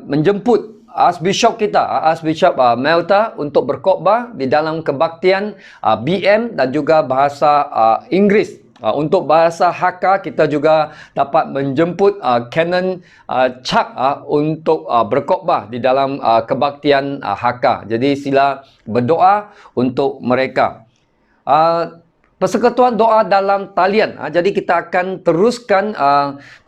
menjemput Archbishop kita, Archbishop Melta untuk berkhotbah di dalam kebaktian BM dan juga bahasa Inggeris. Untuk bahasa Hakka kita juga dapat menjemput Canon Chuck untuk berkhotbah di dalam kebaktian Hakka. Jadi sila berdoa untuk mereka. Persekutuan doa dalam talian. Jadi kita akan teruskan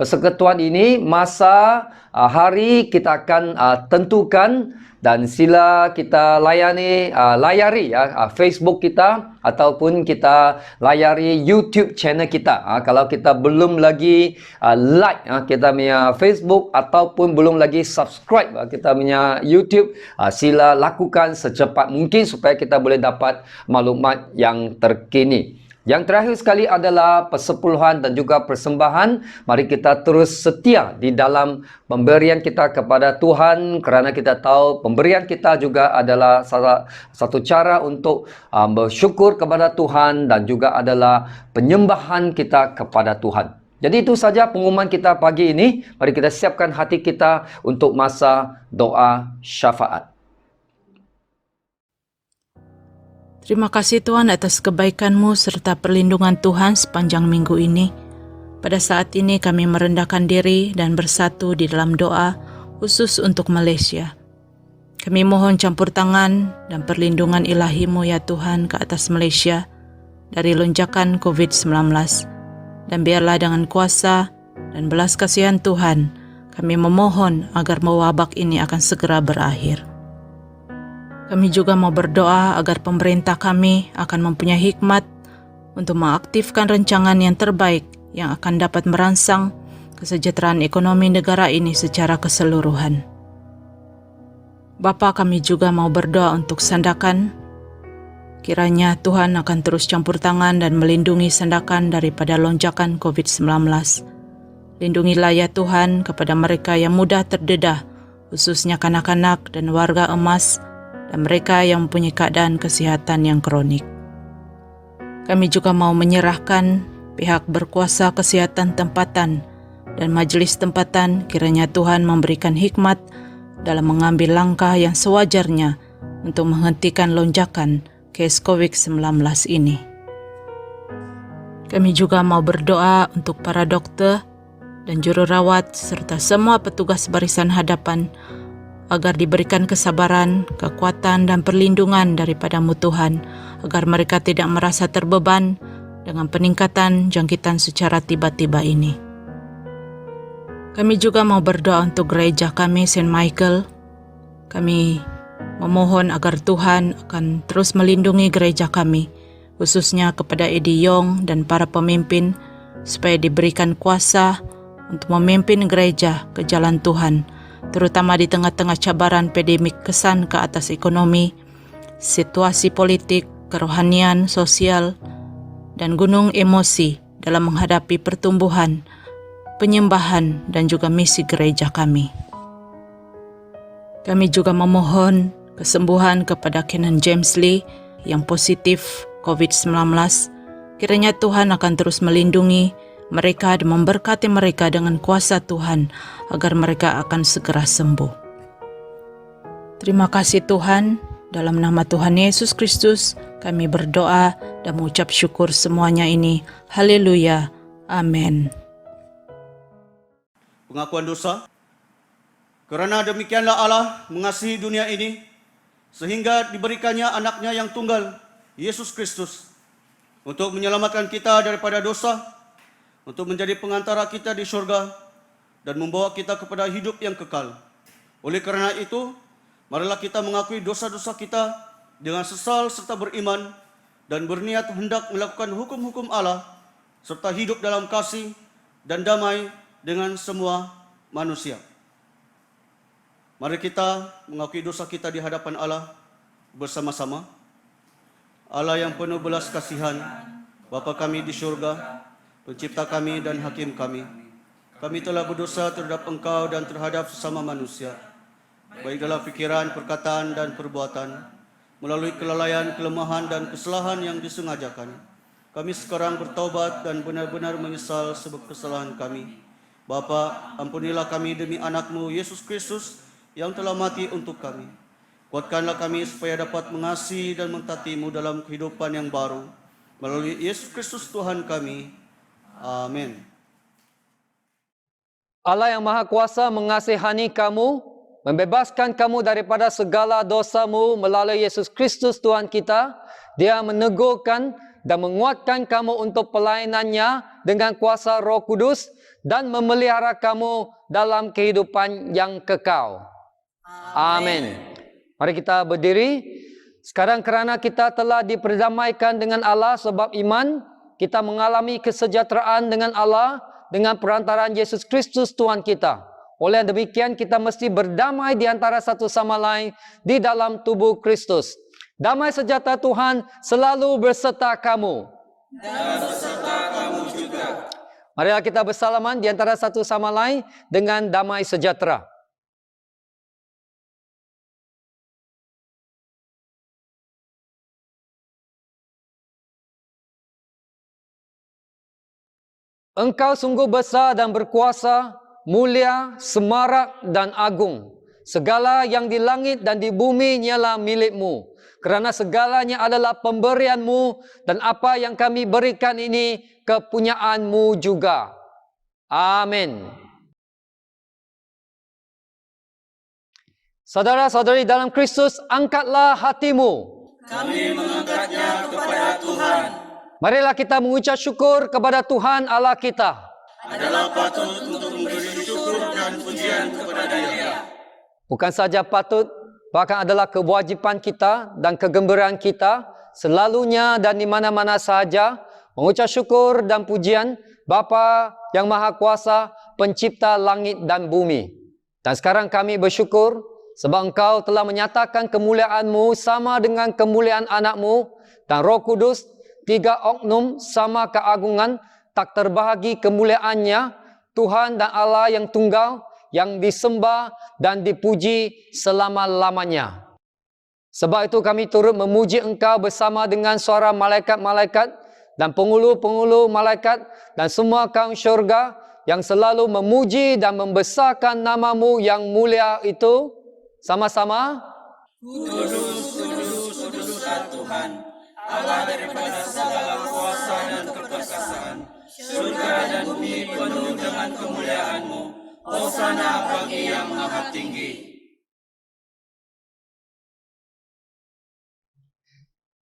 persekutuan ini masa hari kita akan tentukan dan sila kita layari Facebook kita ataupun kita layari YouTube channel kita. Kalau kita belum lagi like kita punya Facebook ataupun belum lagi subscribe kita punya YouTube, sila lakukan secepat mungkin supaya kita boleh dapat maklumat yang terkini. Yang terakhir sekali adalah persepuluhan dan juga persembahan. Mari kita terus setia di dalam pemberian kita kepada Tuhan kerana kita tahu pemberian kita juga adalah salah satu cara untuk bersyukur kepada Tuhan dan juga adalah penyembahan kita kepada Tuhan. Jadi itu saja pengumuman kita pagi ini. Mari kita siapkan hati kita untuk masa doa syafaat. Terima kasih Tuhan atas kebaikan-Mu serta perlindungan Tuhan sepanjang minggu ini. Pada saat ini kami merendahkan diri dan bersatu di dalam doa khusus untuk Malaysia. Kami mohon campur tangan dan perlindungan ilahi-Mu ya Tuhan ke atas Malaysia dari lonjakan COVID-19. Dan biarlah dengan kuasa dan belas kasihan Tuhan kami memohon agar wabak ini akan segera berakhir. Kami juga mau berdoa agar pemerintah kami akan mempunyai hikmat untuk mengaktifkan rancangan yang terbaik yang akan dapat merangsang kesejahteraan ekonomi negara ini secara keseluruhan. Bapa, kami juga mau berdoa untuk Sandakan. Kiranya Tuhan akan terus campur tangan dan melindungi Sandakan daripada lonjakan COVID-19. Lindungilah ya Tuhan kepada mereka yang mudah terdedah, khususnya kanak-kanak dan warga emas, dan mereka yang mempunyai keadaan kesihatan yang kronik. Kami juga mau menyerahkan pihak berkuasa kesihatan tempatan dan majelis tempatan, kiranya Tuhan memberikan hikmat dalam mengambil langkah yang sewajarnya untuk menghentikan lonjakan kes COVID-19 ini. Kami juga mau berdoa untuk para dokter dan jururawat serta semua petugas barisan hadapan agar diberikan kesabaran, kekuatan dan perlindungan daripada-Mu Tuhan, agar mereka tidak merasa terbeban dengan peningkatan jangkitan secara tiba-tiba ini. Kami juga mau berdoa untuk gereja kami St. Michael. Kami memohon agar Tuhan akan terus melindungi gereja kami, khususnya kepada Eddie Yong dan para pemimpin, supaya diberikan kuasa untuk memimpin gereja ke jalan Tuhan, terutama di tengah-tengah cabaran pandemik kesan ke atas ekonomi, situasi politik, kerohanian, sosial, dan gunung emosi dalam menghadapi pertumbuhan, penyembahan, dan juga misi gereja kami. Kami juga memohon kesembuhan kepada Canon James Lee yang positif COVID-19. Kiranya Tuhan akan terus melindungi mereka dan memberkati mereka dengan kuasa Tuhan agar mereka akan segera sembuh. Terima kasih Tuhan, dalam nama Tuhan Yesus Kristus kami berdoa dan mengucap syukur semuanya ini. Haleluya. Amin. Pengakuan dosa. Kerana demikianlah Allah mengasihi dunia ini, sehingga diberikannya anaknya yang tunggal, Yesus Kristus, untuk menyelamatkan kita daripada dosa, untuk menjadi pengantara kita di syurga, dan membawa kita kepada hidup yang kekal. Oleh kerana itu, marilah kita mengakui dosa-dosa kita dengan sesal serta beriman, dan berniat hendak melakukan hukum-hukum Allah, serta hidup dalam kasih dan damai dengan semua manusia. Mari kita mengakui dosa kita di hadapan Allah bersama-sama. Allah yang penuh belas kasihan, Bapa kami di syurga, Pencipta kami dan Hakim kami. Kami telah berdosa terhadap Engkau dan terhadap sesama manusia, baik dalam fikiran, perkataan dan perbuatan, melalui kelalaian, kelemahan dan kesalahan yang disengajakan. Kami sekarang bertaubat dan benar-benar menyesal sebab kesalahan kami. Bapa, ampunilah kami demi anak-Mu Yesus Kristus yang telah mati untuk kami. Kuatkanlah kami supaya dapat mengasihi dan mentaati-Mu dalam kehidupan yang baru, melalui Yesus Kristus Tuhan kami. Amin. Allah yang Maha Kuasa mengasihani kamu, membebaskan kamu daripada segala dosamu melalui Yesus Kristus Tuhan kita. Dia menegurkan dan menguatkan kamu untuk pelayanannya dengan kuasa Roh Kudus dan memelihara kamu dalam kehidupan yang kekal. Amin. Mari kita berdiri. Sekarang kerana kita telah diperdamaikan dengan Allah sebab iman, kita mengalami kesejahteraan dengan Allah dengan perantaraan Yesus Kristus Tuhan kita. Oleh demikian kita mesti berdamai di antara satu sama lain di dalam tubuh Kristus. Damai sejahtera Tuhan selalu berserta kamu. Dan berserta kamu juga. Marilah kita bersalaman di antara satu sama lain dengan damai sejahtera. Engkau sungguh besar dan berkuasa, mulia, semarak dan agung. Segala yang di langit dan di bumi ialah milik-Mu. Kerana segalanya adalah pemberian-Mu dan apa yang kami berikan ini kepunyaan-Mu juga. Amin. Saudara-saudari dalam Kristus, angkatlah hatimu. Kami mengangkatnya kepada Tuhan. Marilah kita mengucap syukur kepada Tuhan Allah kita. Adalah patut untuk memberi syukur dan pujian kepada Dia. Bukan saja patut, bahkan adalah kewajipan kita dan kegembiraan kita selalunya dan di mana-mana sahaja mengucap syukur dan pujian Bapa yang Maha Kuasa, Pencipta langit dan bumi. Dan sekarang kami bersyukur sebab Engkau telah menyatakan kemuliaan-Mu sama dengan kemuliaan anak-Mu dan Roh Kudus, tiga oknum sama keagungan, tak terbahagi kemuliaannya, Tuhan dan Allah yang tunggal, yang disembah dan dipuji selama-lamanya. Sebab itu kami turut memuji Engkau bersama dengan suara malaikat-malaikat dan penghulu-penghulu malaikat dan semua kaum syurga yang selalu memuji dan membesarkan nama-Mu yang mulia itu. Sama-sama. Kudus, kudus, kuduslah Tuhan, Allah daripada segala kuasa dan keperkasaan. Surga dan bumi penuh dengan kemuliaan-Mu. Hosana bagi yang maha tinggi.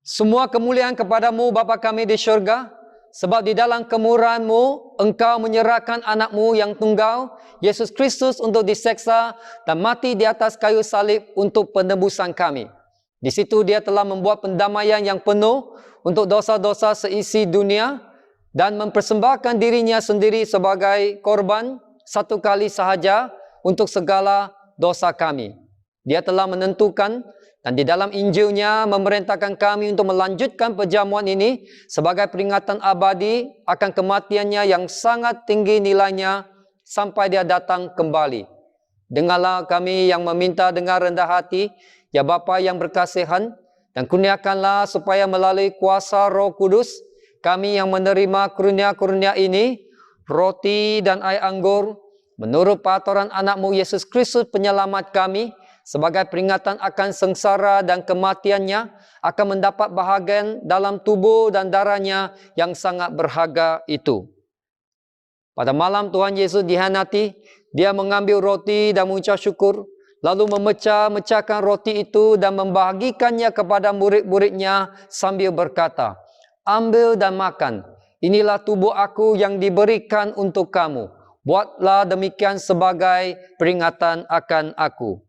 Semua kemuliaan kepadamu Bapa kami di syurga, sebab di dalam kemurahan-Mu Engkau menyerahkan anak-Mu yang tunggal, Yesus Kristus, untuk diseksa dan mati di atas kayu salib untuk penebusan kami. Di situ Dia telah membuat pendamaian yang penuh untuk dosa-dosa seisi dunia dan mempersembahkan dirinya sendiri sebagai korban satu kali sahaja untuk segala dosa kami. Dia telah menentukan dan di dalam Injilnya memerintahkan kami untuk melanjutkan perjamuan ini sebagai peringatan abadi akan kematiannya yang sangat tinggi nilainya sampai Dia datang kembali. Dengarlah kami yang meminta dengan rendah hati, ya Bapa yang berkasihan, dan kurniakanlah supaya melalui kuasa Roh Kudus kami yang menerima karunia-karunia ini, roti dan air anggur, menurut peraturan anak-Mu Yesus Kristus penyelamat kami, sebagai peringatan akan sengsara dan kematiannya, akan mendapat bahagian dalam tubuh dan darahnya yang sangat berharga itu. Pada malam Tuhan Yesus dihianati, Dia mengambil roti dan mengucap syukur, lalu memecah-mecahkan roti itu dan membahagikannya kepada murid-muridnya sambil berkata, "Ambil dan makan. Inilah tubuh aku yang diberikan untuk kamu. Buatlah demikian sebagai peringatan akan aku."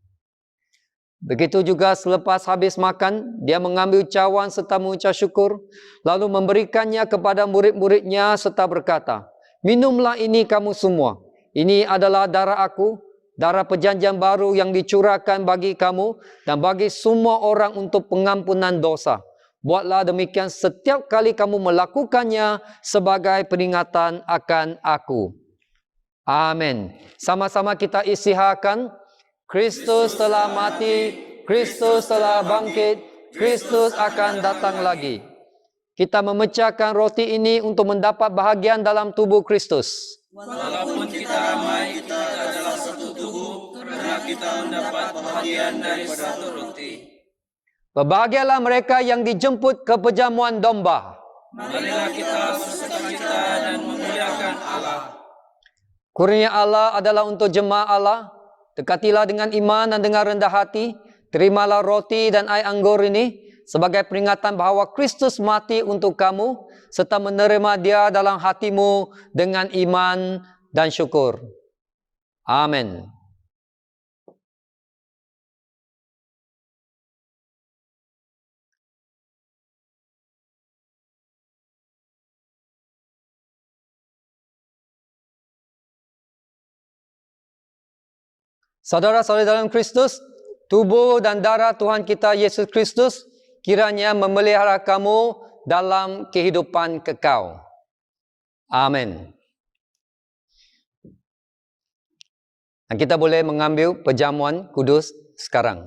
Begitu juga selepas habis makan, dia mengambil cawan serta mengucap syukur, lalu memberikannya kepada murid-muridnya serta berkata, "Minumlah ini kamu semua. Ini adalah darah aku, darah perjanjian baru yang dicurahkan bagi kamu dan bagi semua orang untuk pengampunan dosa. Buatlah demikian setiap kali kamu melakukannya sebagai peringatan akan aku." Amin. Sama-sama kita isytiharkan. Kristus telah mati, Kristus telah bangkit, Kristus akan datang lagi. Kita memecahkan roti ini untuk mendapat bahagian dalam tubuh Kristus. Walaupun kita ramai, kita adalah satu tubuh, karena kita mendapat bahagian dari satu roti. Berbahagialah mereka yang dijemput ke perjamuan domba. Marilah kita bersukacita dan memuliakan Allah. Kurnia Allah adalah untuk jemaah Allah. Dekatilah dengan iman dan dengan rendah hati. Terimalah roti dan air anggur ini sebagai peringatan bahawa Kristus mati untuk kamu, serta menerima Dia dalam hatimu dengan iman dan syukur. Amin. Saudara-saudara dalam Kristus, tubuh dan darah Tuhan kita Yesus Kristus kiranya memelihara kamu dalam kehidupan kekal. Amin. Dan kita boleh mengambil perjamuan kudus sekarang.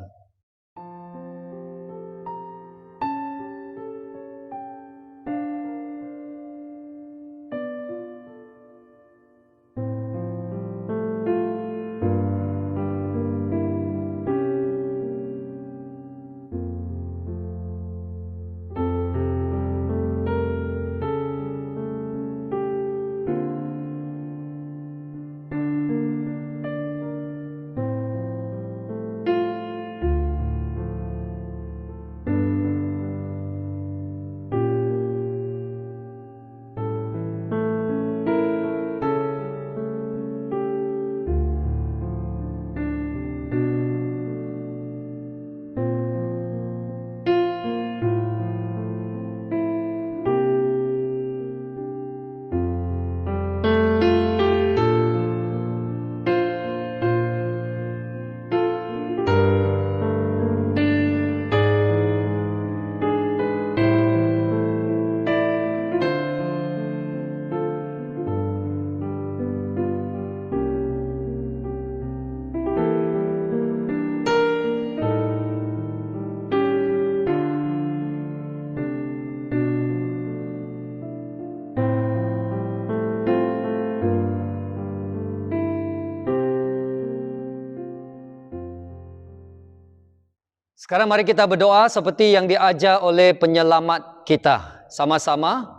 Sekarang mari kita berdoa seperti yang diajar oleh penyelamat kita. Sama-sama.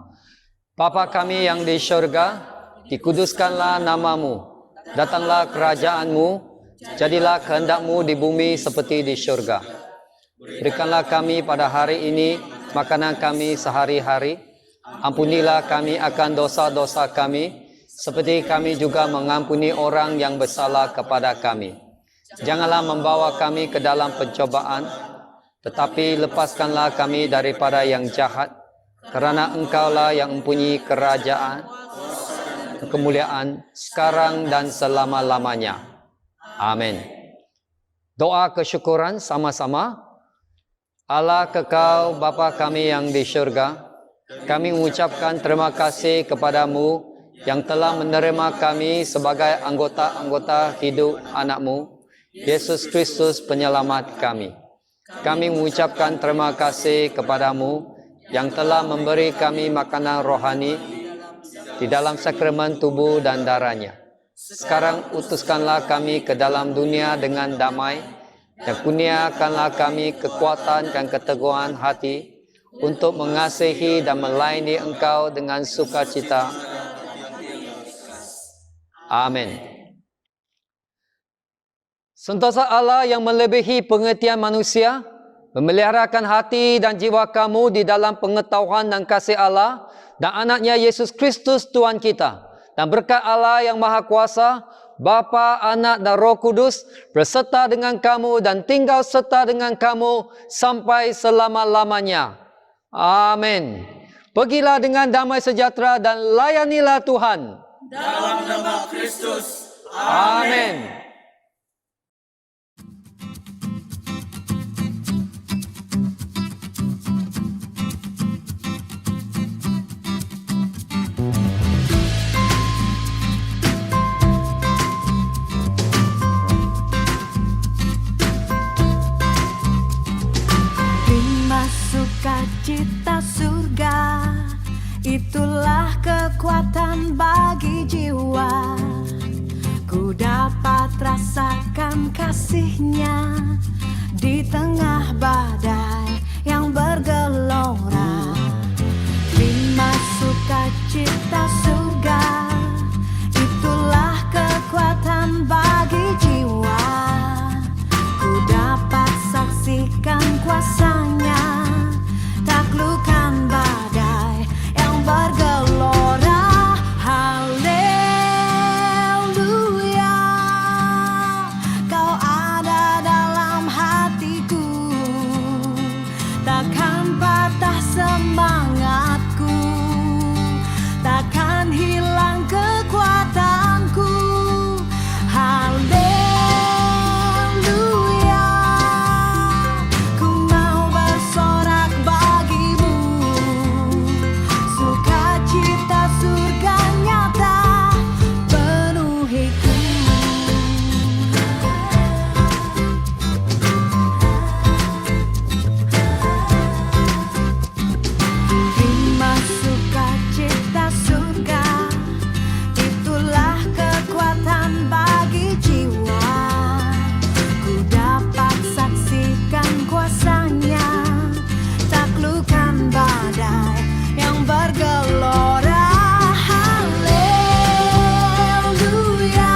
Bapa kami yang di syurga, dikuduskanlah namamu. Datanglah kerajaanmu, jadilah kehendakmu di bumi seperti di syurga. Berikanlah kami pada hari ini makanan kami sehari-hari. Ampunilah kami akan dosa-dosa kami, seperti kami juga mengampuni orang yang bersalah kepada kami. Janganlah membawa kami ke dalam pencobaan, tetapi lepaskanlah kami daripada yang jahat, kerana Engkaulah yang mempunyai kerajaan, kemuliaan, sekarang dan selama-lamanya. Amin. Doa kesyukuran sama-sama. Allah kekal Bapa kami yang di syurga, kami mengucapkan terima kasih kepadamu yang telah menerima kami sebagai anggota-anggota hidup anak-Mu, Yesus Kristus penyelamat kami. Kami mengucapkan terima kasih kepadamu yang telah memberi kami makanan rohani di dalam sakramen tubuh dan darahnya. Sekarang utuskanlah kami ke dalam dunia dengan damai, dan kurniakanlah kami kekuatan dan keteguhan hati untuk mengasihi dan melayani Engkau dengan sukacita. Amin. Sentosa Allah yang melebihi pengertian manusia, memeliharakan hati dan jiwa kamu di dalam pengetahuan dan kasih Allah dan anaknya Yesus Kristus Tuhan kita. Dan berkat Allah yang Maha Kuasa, Bapa, Anak dan Roh Kudus berserta dengan kamu dan tinggal serta dengan kamu sampai selama-lamanya. Amin. Pergilah dengan damai sejahtera dan layanilah Tuhan. Dalam nama Kristus. Amin. Rimba sukacita surga, itulah kekuatan bagi jiwa. Ku dapat rasakan kasih-Nya di tengah badai yang bergelora. Rimba sukacita surga, itulah kekuatan bagi jiwa. Ku dapat saksikan kuasa-Nya, taklukkan badai yang bergelora. Haleluya, Kau ada dalam hatiku, takkan patah semangatku, takkan hilang kekuatanku. Haleluya, ku mau bersorak bagimu, sukacita surga nyata penuhiku. Rimba sukacita surga, itulah kekuatan bagi jiwa. Ku dapat saksikan kuasa-Nya, taklukkan badai yang bergelora. Haleluya,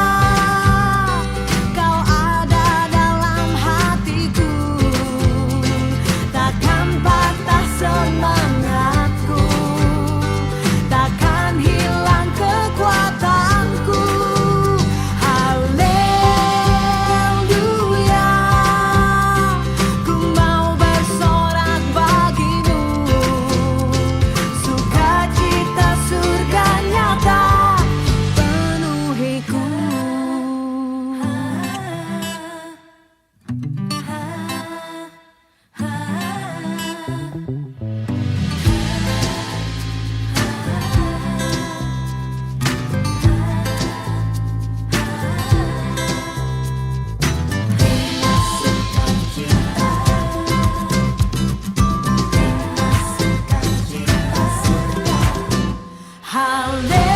Kau ada dalam hatiku, takkan patah semangatku, takkan hilang kekuatanku. Haleluya, ku mau bersorak bagimu, sukacita surga nyata penuhiku. Haleluya.